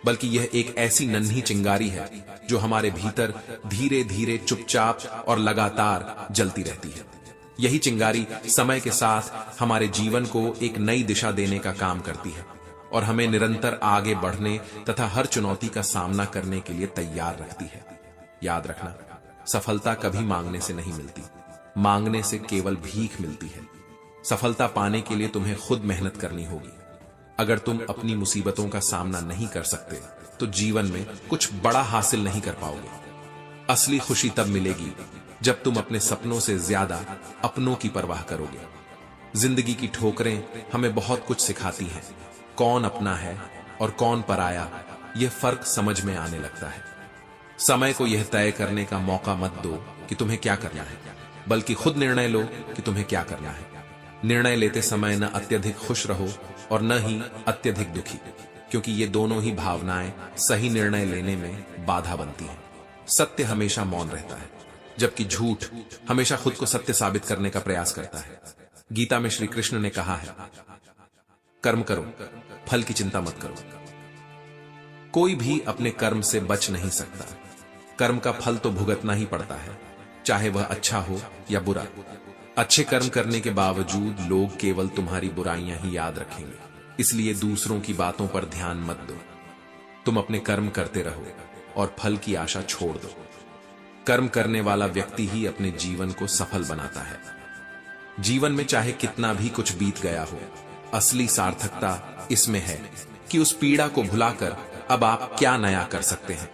बल्कि यह एक ऐसी नन्ही चिंगारी है जो हमारे भीतर धीरे धीरे चुपचाप और लगातार जलती रहती है। यही चिंगारी समय के साथ हमारे जीवन को एक नई दिशा देने का काम करती है और हमें निरंतर आगे बढ़ने तथा हर चुनौती का सामना करने के लिए तैयार रखती है। याद रखना, सफलता कभी मांगने से नहीं मिलती, मांगने से केवल भीख मिलती है। सफलता पाने के लिए तुम्हें खुद मेहनत करनी होगी। अगर तुम अपनी मुसीबतों का सामना नहीं कर सकते तो जीवन में कुछ बड़ा हासिल नहीं कर पाओगे। असली खुशी तब मिलेगी जब तुम अपने सपनों से ज्यादा अपनों की परवाह करोगे। जिंदगी की ठोकरें हमें बहुत कुछ सिखाती हैं। कौन अपना है और कौन पराया, यह फर्क समझ में आने लगता है। समय को यह तय करने का मौका मत दो कि तुम्हें क्या करना है, बल्कि खुद निर्णय लो कि तुम्हें क्या करना है। निर्णय लेते समय न अत्यधिक खुश रहो और न ही अत्यधिक दुखी, क्योंकि ये दोनों ही भावनाएं सही निर्णय लेने में बाधा बनती हैं। सत्य हमेशा मौन रहता है, जबकि झूठ हमेशा खुद को सत्य साबित करने का प्रयास करता है। गीता में श्री कृष्ण ने कहा है, कर्म करो, फल की चिंता मत करो। कोई भी अपने कर्म से बच नहीं सकता। कर्म का फल तो भुगतना ही पड़ता है, चाहे वह अच्छा हो या बुरा। अच्छे कर्म करने के बावजूद लोग केवल तुम्हारी बुराइयां ही याद रखेंगे, इसलिए दूसरों की बातों पर ध्यान मत दो। तुम अपने कर्म करते रहो और फल की आशा छोड़ दो। कर्म करने वाला व्यक्ति ही अपने जीवन को सफल बनाता है। जीवन में चाहे कितना भी कुछ बीत गया हो, असली सार्थकता इसमें है कि उस पीड़ा को भुलाकर अब आप क्या नया कर सकते हैं।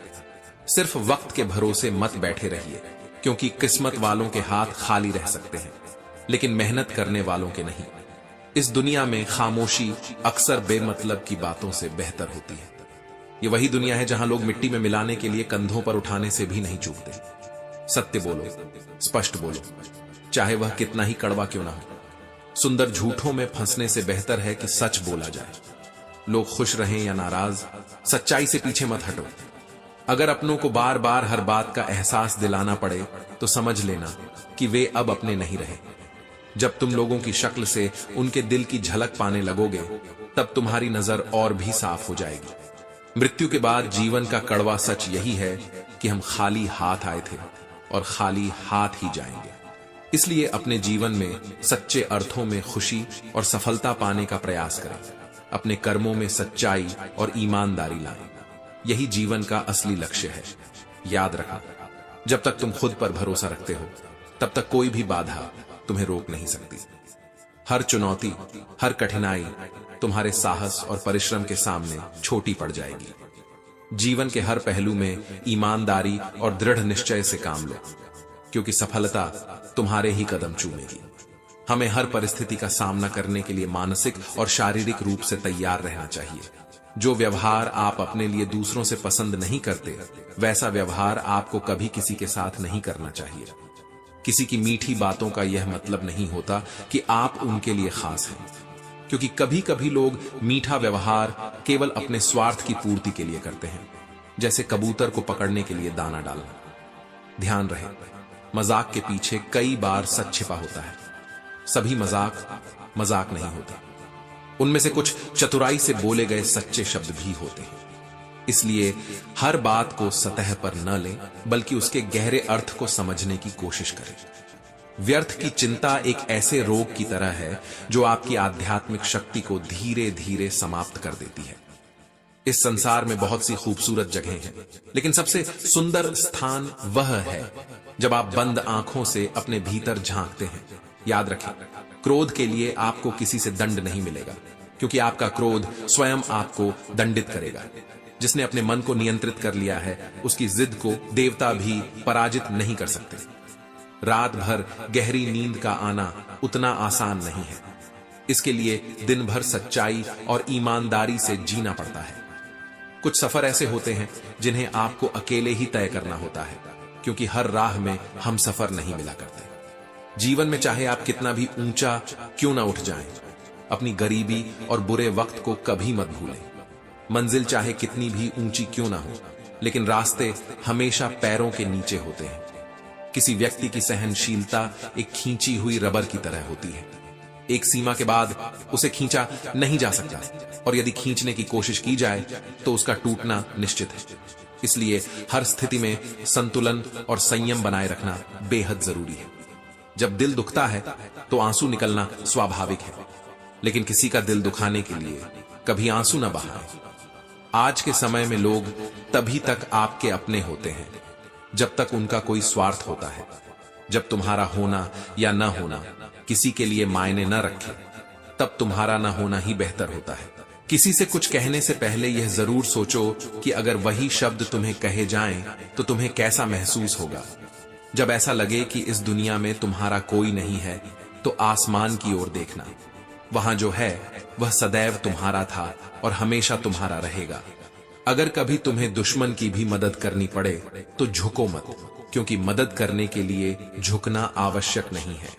सिर्फ वक्त के भरोसे मत बैठे रहिए, क्योंकि किस्मत वालों के हाथ खाली रह सकते हैं, लेकिन मेहनत करने वालों के नहीं। इस दुनिया में खामोशी अक्सर बेमतलब की बातों से बेहतर होती है। ये वही दुनिया है जहां लोग मिट्टी में मिलाने के लिए कंधों पर उठाने से भी नहीं चूकते। सत्य बोलो, स्पष्ट बोलो, चाहे वह कितना ही कड़वा क्यों ना हो। सुंदर झूठों में फंसने से बेहतर है कि सच बोला जाए। लोग खुश रहें या नाराज, सच्चाई से पीछे मत हटो। अगर अपनों को बार बार हर बात का एहसास दिलाना पड़े तो समझ लेना कि वे अब अपने नहीं रहे। जब तुम लोगों की शक्ल से उनके दिल की झलक पाने लगोगे, तब तुम्हारी नजर और भी साफ हो जाएगी। मृत्यु के बाद जीवन का कड़वा सच यही है कि हम खाली हाथ आए थे और खाली हाथ ही जाएंगे। इसलिए अपने जीवन में सच्चे अर्थों में खुशी और सफलता पाने का प्रयास करें। अपने कर्मों में सच्चाई और ईमानदारी लाएं। यही जीवन का असली लक्ष्य है। याद रखना, जब तक तुम खुद पर भरोसा रखते हो, तब तक कोई भी बाधा तुम्हें रोक नहीं सकती। हर चुनौती, हर कठिनाई तुम्हारे साहस और परिश्रम के सामने छोटी पड़ जाएगी। जीवन के हर पहलू में ईमानदारी और दृढ़ निश्चय से काम लो, क्योंकि सफलता तुम्हारे ही कदम चूमेगी। हमें हर परिस्थिति का सामना करने के लिए मानसिक और शारीरिक रूप से तैयार रहना चाहिए। जो व्यवहार आप अपने लिए दूसरों से पसंद नहीं करते, वैसा व्यवहार आपको कभी किसी के साथ नहीं करना चाहिए। किसी की मीठी बातों का यह मतलब नहीं होता कि आप उनके लिए खास हैं, क्योंकि कभी कभी लोग मीठा व्यवहार केवल अपने स्वार्थ की पूर्ति के लिए करते हैं, जैसे कबूतर को पकड़ने के लिए दाना डालना। ध्यान रहे, मजाक के पीछे कई बार सच छिपा होता है। सभी मजाक नहीं होते। उनमें से कुछ चतुराई से बोले गए सच्चे शब्द भी होते हैं। इसलिए हर बात को सतह पर न लें, बल्कि उसके गहरे अर्थ को समझने की कोशिश करें। व्यर्थ की चिंता एक ऐसे रोग की तरह है जो आपकी आध्यात्मिक शक्ति को धीरे धीरे समाप्त कर देती है। इस संसार में बहुत सी खूबसूरत जगहें हैं, लेकिन सबसे सुंदर स्थान वह है जब आप बंद आंखों से अपने भीतर झांकते हैं। याद रखें, क्रोध के लिए आपको किसी से दंड नहीं मिलेगा, क्योंकि आपका क्रोध स्वयं आपको दंडित करेगा। जिसने अपने मन को नियंत्रित कर लिया है, उसकी जिद को देवता भी पराजित नहीं कर सकते। रात भर गहरी नींद का आना उतना आसान नहीं है। इसके लिए दिन भर सच्चाई और ईमानदारी से जीना पड़ता है। कुछ सफर ऐसे होते हैं जिन्हें आपको अकेले ही तय करना होता है, क्योंकि हर राह में हम सफर नहीं मिला करते। जीवन में चाहे आप कितना भी ऊंचा क्यों ना उठ जाएं, अपनी गरीबी और बुरे वक्त को कभी मत भूलें। मंजिल चाहे कितनी भी ऊंची क्यों ना हो, लेकिन रास्ते हमेशा पैरों के नीचे होते हैं। किसी व्यक्ति की सहनशीलता एक खींची हुई रबर की तरह होती है। एक सीमा के बाद उसे खींचा नहीं जा सकता, और यदि खींचने की कोशिश की जाए तो उसका टूटना निश्चित है। इसलिए हर स्थिति में संतुलन और संयम बनाए रखना बेहद जरूरी है। जब दिल दुखता है तो आंसू निकलना स्वाभाविक है, लेकिन किसी का दिल दुखाने के लिए कभी आंसू न बहाएं। आज के समय में लोग तभी तक आपके अपने होते हैं जब तक उनका कोई स्वार्थ होता है। जब तुम्हारा होना या न होना किसी के लिए मायने न रखे, तब तुम्हारा न होना ही बेहतर होता है। किसी से कुछ कहने से पहले यह जरूर सोचो कि अगर वही शब्द तुम्हें कहे जाएं तो तुम्हें कैसा महसूस होगा। जब ऐसा लगे कि इस दुनिया में तुम्हारा कोई नहीं है, तो आसमान की ओर देखना। वहां जो है वह सदैव तुम्हारा था और हमेशा तुम्हारा रहेगा। अगर कभी तुम्हें दुश्मन की भी मदद करनी पड़े तो झुको मत, क्योंकि मदद करने के लिए झुकना आवश्यक नहीं है।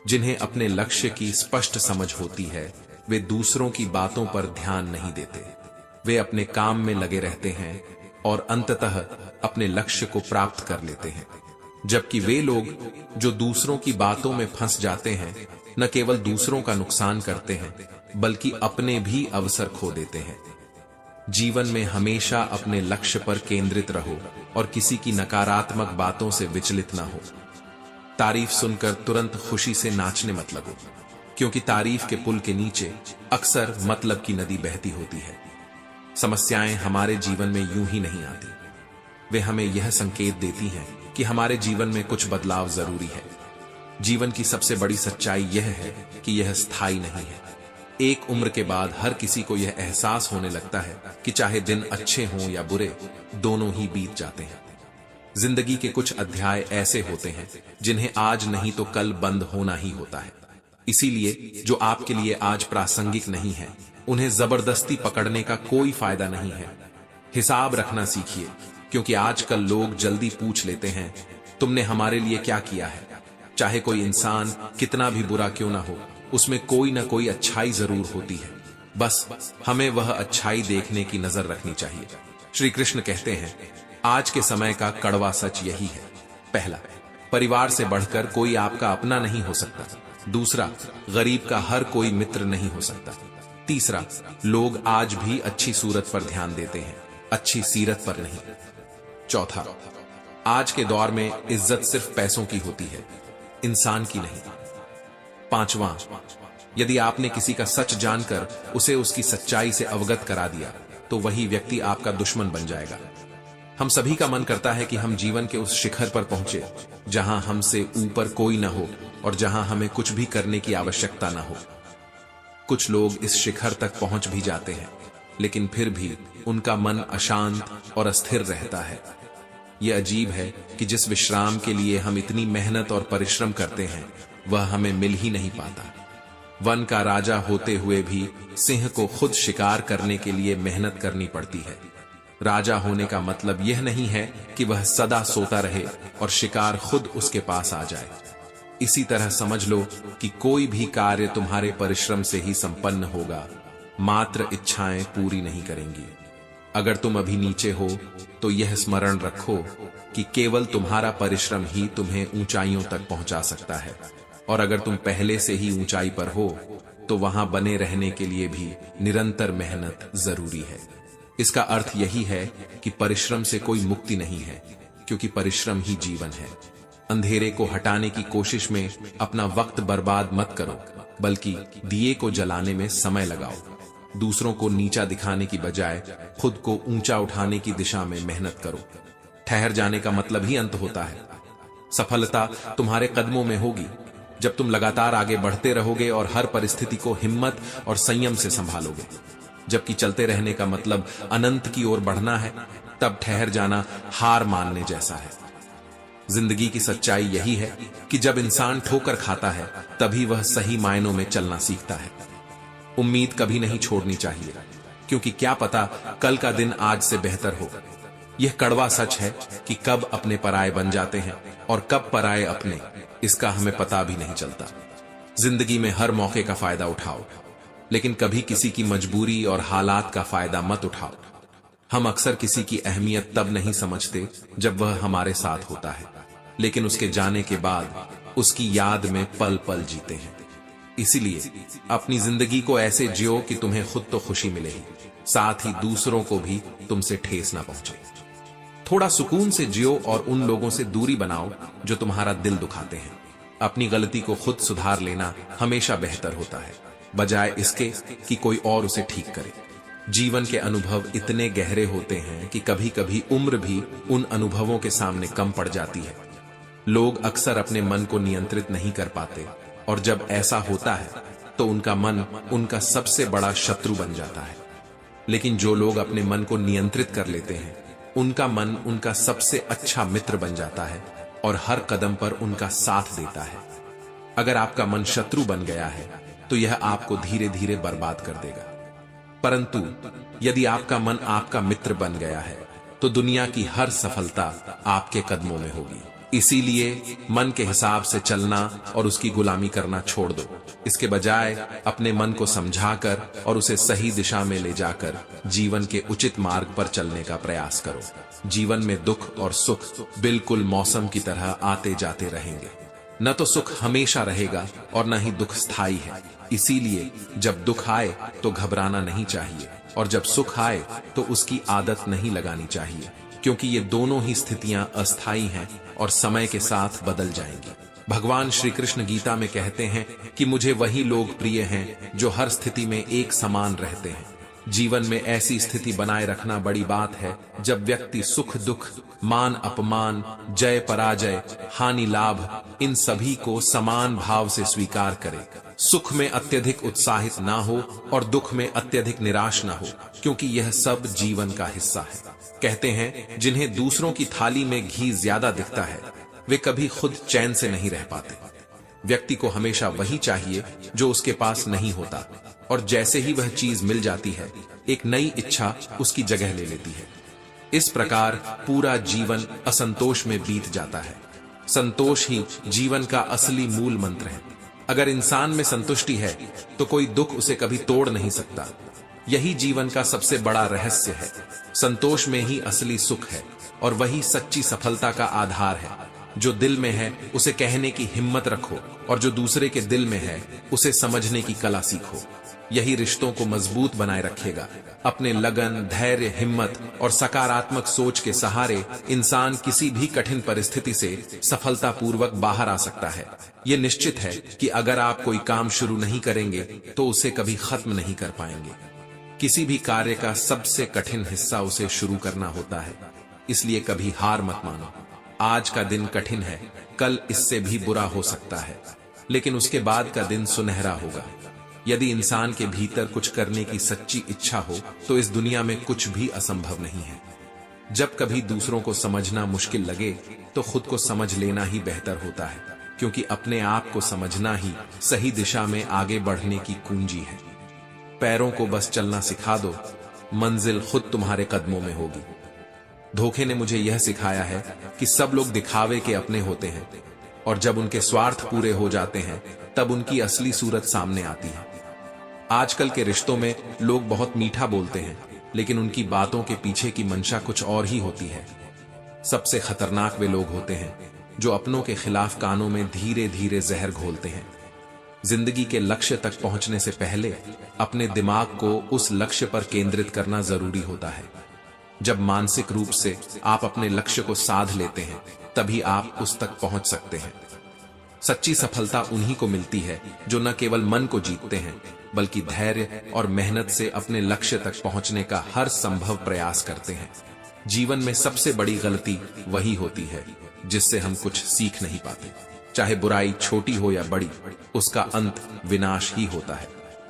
जिन्हें अपने लक्ष्य की स्पष्ट समझ होती है, वे दूसरों की बातों पर ध्यान नहीं देते। वे अपने काम में लगे रहते हैं और अंततः अपने लक्ष्य को प्राप्त कर लेते हैं। जबकि वे लोग जो दूसरों की बातों में फंस जाते हैं, न केवल दूसरों का नुकसान करते हैं, बल्कि अपने भी अवसर खो देते हैं। जीवन में हमेशा अपने लक्ष्य पर केंद्रित रहो और किसी की नकारात्मक बातों से विचलित ना हो। तारीफ सुनकर तुरंत खुशी से नाचने मत लगो, क्योंकि तारीफ के पुल के नीचे अक्सर मतलब की नदी बहती होती है। समस्याएं हमारे जीवन में यूं ही नहीं आती, वे हमें यह संकेत देती हैं कि हमारे जीवन में कुछ बदलाव जरूरी है। जीवन की सबसे बड़ी सच्चाई यह है कि यह स्थायी नहीं है। एक उम्र के बाद हर किसी को यह एहसास होने लगता है कि चाहे दिन अच्छे हों या बुरे, दोनों ही बीत जाते हैं। जिंदगी के कुछ अध्याय ऐसे होते हैं जिन्हें आज नहीं तो कल बंद होना ही होता है। इसीलिए जो आपके लिए आज प्रासंगिक नहीं है, उन्हें जबरदस्ती पकड़ने का कोई फायदा नहीं है। हिसाब रखना सीखिए, क्योंकि आजकल लोग जल्दी पूछ लेते हैं तुमने हमारे लिए क्या किया है। चाहे कोई इंसान कितना भी बुरा क्यों ना हो, उसमें कोई ना कोई अच्छाई जरूर होती है, बस हमें वह अच्छाई देखने की नजर रखनी चाहिए। श्री कृष्ण कहते हैं, आज के समय का कड़वा सच यही है। पहला, परिवार से बढ़कर कोई आपका अपना नहीं हो सकता। दूसरा, गरीब का हर कोई मित्र नहीं हो सकता। तीसरा, लोग आज भी अच्छी सूरत पर ध्यान देते हैं, अच्छी सीरत पर नहीं। चौथा, आज के दौर में इज्जत सिर्फ पैसों की होती है, इंसान की नहीं। पांचवां, यदि आपने किसी का सच जानकर उसे उसकी सच्चाई से अवगत करा दिया तो वही व्यक्ति आपका दुश्मन बन जाएगा। हम सभी का मन करता है कि हम जीवन के उस शिखर पर पहुंचे जहां हमसे ऊपर कोई न हो और जहां हमें कुछ भी करने की आवश्यकता न हो। कुछ लोग इस शिखर तक पहुंच भी जाते हैं, लेकिन फिर भी उनका मन अशांत और अस्थिर रहता है। यह अजीब है कि जिस विश्राम के लिए हम इतनी मेहनत और परिश्रम करते हैं वह हमें मिल ही नहीं पाता। वन का राजा होते हुए भी सिंह को खुद शिकार करने के लिए मेहनत करनी पड़ती है। राजा होने का मतलब यह नहीं है कि वह सदा सोता रहे और शिकार खुद उसके पास आ जाए। इसी तरह समझ लो कि कोई भी कार्य तुम्हारे परिश्रम से ही संपन्न होगा, मात्र इच्छाएं पूरी नहीं करेंगी। अगर तुम अभी नीचे हो तो यह स्मरण रखो कि केवल तुम्हारा परिश्रम ही तुम्हें ऊंचाइयों तक पहुंचा सकता है, और अगर तुम पहले से ही ऊंचाई पर हो तो वहां बने रहने के लिए भी निरंतर मेहनत जरूरी है। इसका अर्थ यही है कि परिश्रम से कोई मुक्ति नहीं है, क्योंकि परिश्रम ही जीवन है। अंधेरे को हटाने की कोशिश में अपना वक्त बर्बाद मत करो, बल्कि दिए को जलाने में समय लगाओ। दूसरों को नीचा दिखाने की बजाय खुद को ऊंचा उठाने की दिशा में मेहनत करो। ठहर जाने का मतलब ही अंत होता है। सफलता तुम्हारे कदमों में होगी जब तुम लगातार आगे बढ़ते रहोगे और हर परिस्थिति को हिम्मत और संयम से संभालोगे। जबकि चलते रहने का मतलब अनंत की ओर बढ़ना है, तब ठहर जाना हार मानने जैसा है। जिंदगी की सच्चाई यही है कि जब इंसान ठोकर खाता है तभी वह सही मायनों में चलना सीखता है। उम्मीद कभी नहीं छोड़नी चाहिए, क्योंकि क्या पता कल का दिन आज से बेहतर हो। यह कड़वा सच है कि कब अपने पराये बन जाते हैं और कब पराये अपने, इसका हमें पता भी नहीं चलता। जिंदगी में हर मौके का फायदा उठाओ, लेकिन कभी किसी की मजबूरी और हालात का फायदा मत उठाओ। हम अक्सर किसी की अहमियत तब नहीं समझते जब वह हमारे साथ होता है, लेकिन उसके जाने के बाद उसकी याद में पल पल जीते हैं। इसीलिए अपनी जिंदगी को ऐसे जियो कि तुम्हें खुद तो खुशी मिले ही, साथ ही दूसरों को भी तुमसे ठेस ना पहुंचे। थोड़ा सुकून से जियो और उन लोगों से दूरी बनाओ जो तुम्हारा दिल दुखाते हैं। अपनी गलती को खुद सुधार लेना हमेशा बेहतर होता है, बजाय इसके कि कोई और उसे ठीक करे। जीवन के अनुभव इतने गहरे होते हैं कि कभी कभी उम्र भी उन अनुभवों के सामने कम पड़ जाती है। लोग अक्सर अपने मन को नियंत्रित नहीं कर पाते, और जब ऐसा होता है तो उनका मन उनका सबसे बड़ा शत्रु बन जाता है। लेकिन जो लोग अपने मन को नियंत्रित कर लेते हैं, उनका मन उनका सबसे अच्छा मित्र बन जाता है और हर कदम पर उनका साथ देता है। अगर आपका मन शत्रु बन गया है तो यह आपको धीरे धीरे बर्बाद कर देगा, परंतु यदि आपका मन आपका मित्र बन गया है तो दुनिया की हर सफलता आपके कदमों में होगी। इसीलिए मन के हिसाब से चलना और उसकी गुलामी करना छोड़ दो। इसके बजाय अपने मन को समझाकर और उसे सही दिशा में ले जाकर जीवन के उचित मार्ग पर चलने का प्रयास करो। जीवन में दुख और सुख बिल्कुल मौसम की तरह आते जाते रहेंगे। न तो सुख हमेशा रहेगा और न ही दुख स्थायी है। इसीलिए जब दुख आए तो घबराना नहीं चाहिए, और जब सुख आए तो उसकी आदत नहीं लगानी चाहिए, क्योंकि ये दोनों ही स्थितियां अस्थायी हैं और समय के साथ बदल जाएंगी। भगवान श्री कृष्ण गीता में कहते हैं कि मुझे वही लोग प्रिय हैं जो हर स्थिति में एक समान रहते हैं। जीवन में ऐसी स्थिति बनाए रखना बड़ी बात है जब व्यक्ति सुख दुख, मान अपमान, जय पराजय, हानि लाभ, इन सभी को समान भाव से स्वीकार करे। सुख में अत्यधिक उत्साहित ना हो और दुख में अत्यधिक निराश ना हो, क्योंकि यह सब जीवन का हिस्सा है। कहते हैं जिन्हें दूसरों की थाली में घी ज्यादा दिखता है वे कभी खुद चैन से नहीं रह पाते। व्यक्ति को हमेशा वही चाहिए जो उसके पास नहीं होता, और जैसे ही वह चीज मिल जाती है एक नई इच्छा उसकी जगह ले लेती है। इस प्रकार पूरा जीवन असंतोष में बीत जाता है। संतोष ही जीवन का असली मूल मंत्र है। अगर इंसान में संतुष्टि है तो कोई दुख उसे कभी तोड़ नहीं सकता। यही जीवन का सबसे बड़ा रहस्य है। संतोष में ही असली सुख है और वही सच्ची सफलता का आधार है। जो दिल में है उसे कहने की हिम्मत रखो और जो दूसरे के दिल में है उसे समझने की कला सीखो। यही रिश्तों को मजबूत बनाए रखेगा। अपने लगन, धैर्य, हिम्मत और सकारात्मक सोच के सहारे इंसान किसी भी कठिन परिस्थिति से सफलतापूर्वक बाहर आ सकता है। यह निश्चित है कि अगर आप कोई काम शुरू नहीं करेंगे तो उसे कभी खत्म नहीं कर पाएंगे। किसी भी कार्य का सबसे कठिन हिस्सा उसे शुरू करना होता है। इसलिए कभी हार मत मानो। आज का दिन कठिन है, कल इससे भी बुरा हो सकता है, लेकिन उसके बाद का दिन सुनहरा होगा। यदि इंसान के भीतर कुछ करने की सच्ची इच्छा हो तो इस दुनिया में कुछ भी असंभव नहीं है। जब कभी दूसरों को समझना मुश्किल लगे तो खुद को समझ लेना ही बेहतर होता है, क्योंकि अपने आप को समझना ही सही दिशा में आगे बढ़ने की कुंजी है। पैरों को बस चलना सिखा दो, मंजिल खुद तुम्हारे कदमों में होगी। धोखे ने मुझे यह सिखाया है कि सब लोग दिखावे के अपने होते हैं और जब उनके स्वार्थ पूरे हो जाते हैं तब उनकी असली सूरत सामने आती है। आजकल के रिश्तों में लोग बहुत मीठा बोलते हैं, लेकिन उनकी बातों के पीछे की मंशा कुछ और ही होती है। सबसे खतरनाक वे लोग होते हैं जो अपनों के खिलाफ कानों में धीरे धीरे जहर घोलते हैं। जिंदगी के लक्ष्य तक पहुंचने से पहले अपने दिमाग को उस लक्ष्य पर केंद्रित करना जरूरी होता है। जब मानसिक रूप से आप अपने लक्ष्य को साध लेते हैं तभी आप उस तक पहुंच सकते हैं। सच्ची सफलता उन्हीं को मिलती है जो न केवल मन को जीतते हैं बल्कि धैर्य और मेहनत से अपने लक्ष्य तक पहुंचने का हर संभव प्रयास करते हैं। जीवन में सबसे बड़ी गलती वही होती है जिससे हम कुछ सीख नहीं पाते। चाहे बुराई छोटी हो या बड़ी, उसका अंत विनाश ही होता है।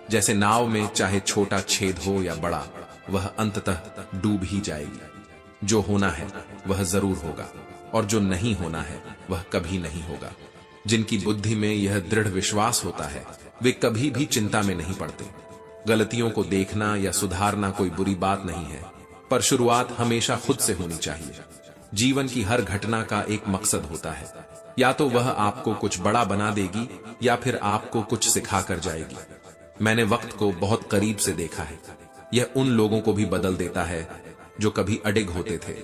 जैसे नाव में चाहे छोटा छेद हो या बड़ा, वह अंततः डूब ही जाएगी। जो होना है वह जरूर होगा और जो नहीं होना है वह कभी नहीं होगा। जिनकी बुद्धि में यह दृढ़ विश्वास होता है वे कभी भी चिंता में नहीं पड़ते। गलतियों को देखना या सुधारना कोई बुरी बात नहीं है, पर शुरुआत हमेशा खुद से होनी चाहिए। जीवन की हर घटना का एक मकसद होता है, या तो वह आपको कुछ बड़ा बना देगी या फिर आपको कुछ सिखा कर जाएगी। मैंने वक्त को बहुत करीब से देखा है। यह उन लोगों को भी बदल देता है जो कभी अडिग होते थे।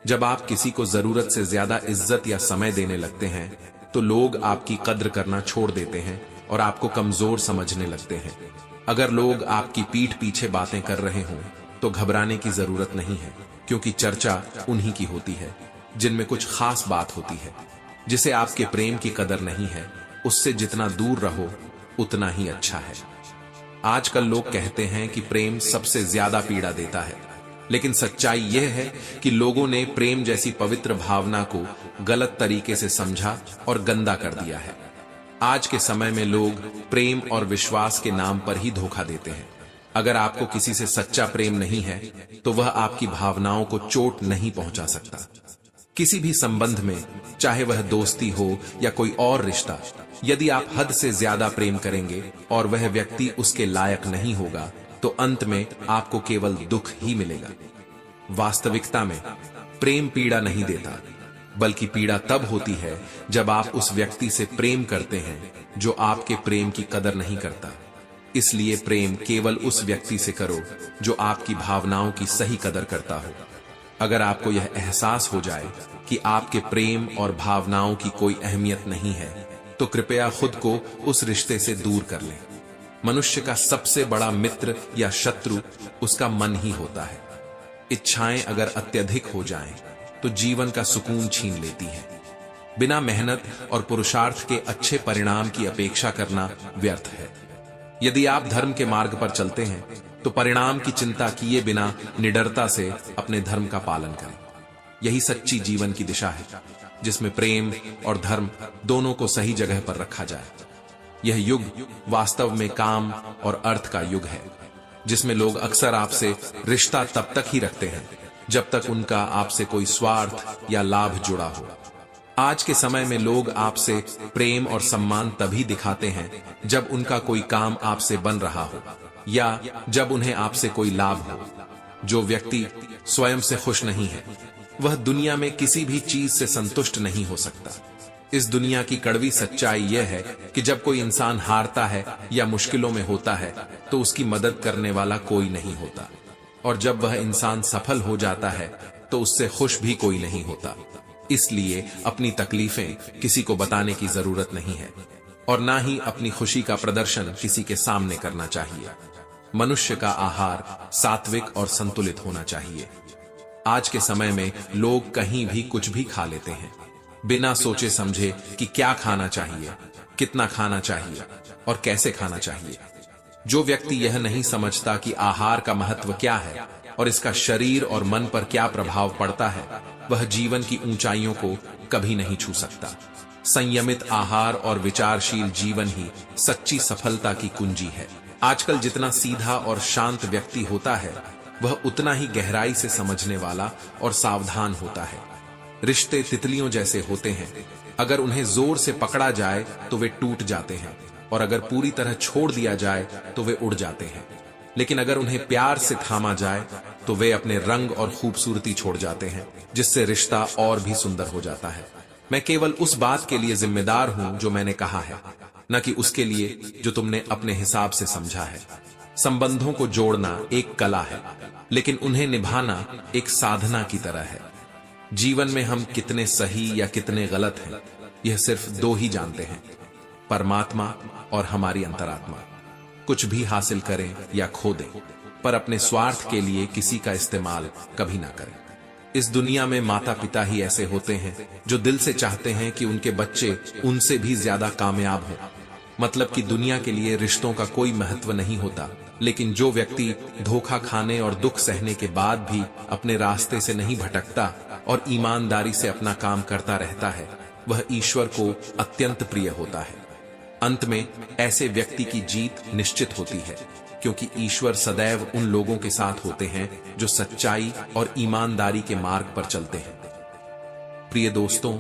जब आप किसी को जरूरत से ज्यादा इज्जत या समय देने लगते हैं तो लोग आपकी कद्र करना छोड़ देते हैं और आपको कमजोर समझने लगते हैं। अगर लोग आपकी पीठ पीछे बातें कर रहे हों तो घबराने की जरूरत नहीं है, क्योंकि चर्चा उन्हीं की होती है जिनमें कुछ खास बात होती है। जिसे आपके प्रेम की कदर नहीं है उससे जितना दूर रहो उतना ही अच्छा है। आजकल लोग कहते हैं कि प्रेम सबसे ज्यादा पीड़ा देता है, लेकिन सच्चाई यह है कि लोगों ने प्रेम जैसी पवित्र भावना को गलत तरीके से समझा और गंदा कर दिया है। आज के समय में लोग प्रेम और विश्वास के नाम पर ही धोखा देते हैं। अगर आपको किसी से सच्चा प्रेम नहीं है तो वह आपकी भावनाओं को चोट नहीं पहुंचा सकता। किसी भी संबंध में, चाहे वह दोस्ती हो या कोई और रिश्ता, यदि आप हद से ज्यादा प्रेम करेंगे और वह व्यक्ति उसके लायक नहीं होगा तो अंत में आपको केवल दुख ही मिलेगा। वास्तविकता में प्रेम पीड़ा नहीं देता, बल्कि पीड़ा तब होती है जब आप उस व्यक्ति से प्रेम करते हैं जो आपके प्रेम की कदर नहीं करता। इसलिए प्रेम केवल उस व्यक्ति से करो जो आपकी भावनाओं की सही कदर करता हो। अगर आपको यह एहसास हो जाए कि आपके प्रेम और भावनाओं की कोई अहमियत नहीं है तो कृपया खुद को उस रिश्ते से दूर कर लें। मनुष्य का सबसे बड़ा मित्र या शत्रु उसका मन ही होता है। इच्छाएं अगर अत्यधिक हो जाएं तो जीवन का सुकून छीन लेती है। बिना मेहनत और पुरुषार्थ के अच्छे परिणाम की अपेक्षा करना व्यर्थ है। यदि आप धर्म के मार्ग पर चलते हैं तो परिणाम की चिंता किए बिना निडरता से अपने धर्म का पालन करें। यही सच्ची जीवन की दिशा है, जिसमें प्रेम और धर्म दोनों को सही जगह पर रखा जाए। यह युग वास्तव में काम और अर्थ का युग है, जिसमें लोग अक्सर आपसे रिश्ता तब तक ही रखते हैं जब तक उनका आपसे कोई स्वार्थ या लाभ जुड़ा हो। आज के समय में लोग आपसे प्रेम और सम्मान तभी दिखाते हैं जब उनका कोई काम आपसे बन रहा हो या जब उन्हें आपसे कोई लाभ हो। जो व्यक्ति स्वयं से खुश नहीं है वह दुनिया में किसी भी चीज से संतुष्ट नहीं हो सकता। इस दुनिया की कड़वी सच्चाई यह है कि जब कोई इंसान हारता है या मुश्किलों में होता है तो उसकी मदद करने वाला कोई नहीं होता, और जब वह इंसान सफल हो जाता है तो उससे खुश भी कोई नहीं होता। इसलिए अपनी तकलीफें किसी को बताने की जरूरत नहीं है, और ना ही अपनी खुशी का प्रदर्शन किसी के सामने करना चाहिए। मनुष्य का आहार सात्विक और संतुलित होना चाहिए। आज के समय में लोग कहीं भी कुछ भी खा लेते हैं, बिना सोचे समझे कि क्या खाना चाहिए, कितना खाना चाहिए और कैसे खाना चाहिए। जो व्यक्ति यह नहीं समझता कि आहार का महत्व क्या है और इसका शरीर और मन पर क्या प्रभाव पड़ता है, वह जीवन की ऊंचाइयों को कभी नहीं छू सकता। संयमित आहार और विचारशील जीवन ही सच्ची सफलता की कुंजी है। आजकल जितना सीधा और शांत व्यक्ति होता है, वह उतना ही गहराई से समझने वाला और सावधान होता है। रिश्ते तितलियों जैसे होते हैं, अगर उन्हें जोर से पकड़ा जाए तो वे टूट जाते हैं, और अगर पूरी तरह छोड़ दिया जाए तो वे उड़ जाते हैं। लेकिन अगर उन्हें प्यार से थामा जाए तो वे अपने रंग और खूबसूरती छोड़ जाते हैं, जिससे रिश्ता और भी सुंदर हो जाता है। मैं केवल उस बात के लिए जिम्मेदार हूं जो मैंने कहा है, न कि उसके लिए जो तुमने अपने हिसाब से समझा है। संबंधों को जोड़ना एक कला है, लेकिन उन्हें निभाना एक साधना की तरह है। जीवन में हम कितने सही या कितने गलत हैं, यह सिर्फ दो ही जानते हैं, परमात्मा और हमारी अंतरात्मा। कुछ भी हासिल करें या खो दें, पर अपने स्वार्थ के लिए किसी का इस्तेमाल कभी ना करें। इस दुनिया में माता पिता ही ऐसे होते हैं जो दिल से चाहते हैं कि उनके बच्चे उनसे भी ज्यादा कामयाब हों। मतलब कि दुनिया के लिए रिश्तों का कोई महत्व नहीं होता, लेकिन जो व्यक्ति धोखा खाने और दुख सहने के बाद भी अपने रास्ते से नहीं भटकता और ईमानदारी से अपना काम करता रहता है, वह ईश्वर को अत्यंत प्रिय होता है। अंत में ऐसे व्यक्ति की जीत निश्चित होती है, क्योंकि ईश्वर सदैव उन लोगों के साथ होते हैं जो सच्चाई और ईमानदारी के मार्ग पर चलते हैं। प्रिय दोस्तों,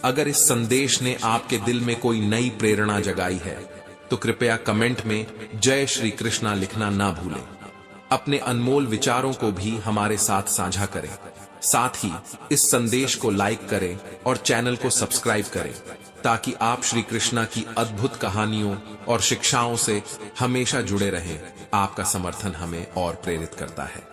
अगर इस संदेश ने आपके दिल में कोई नई प्रेरणा जगाई है तो कृपया कमेंट में जय श्री कृष्णा लिखना ना भूलें। अपने अनमोल विचारों को भी हमारे साथ साझा करें। साथ ही इस संदेश को लाइक करें और चैनल को सब्सक्राइब करें, ताकि आप श्री कृष्णा की अद्भुत कहानियों और शिक्षाओं से हमेशा जुड़े रहें। आपका समर्थन हमें और प्रेरित करता है।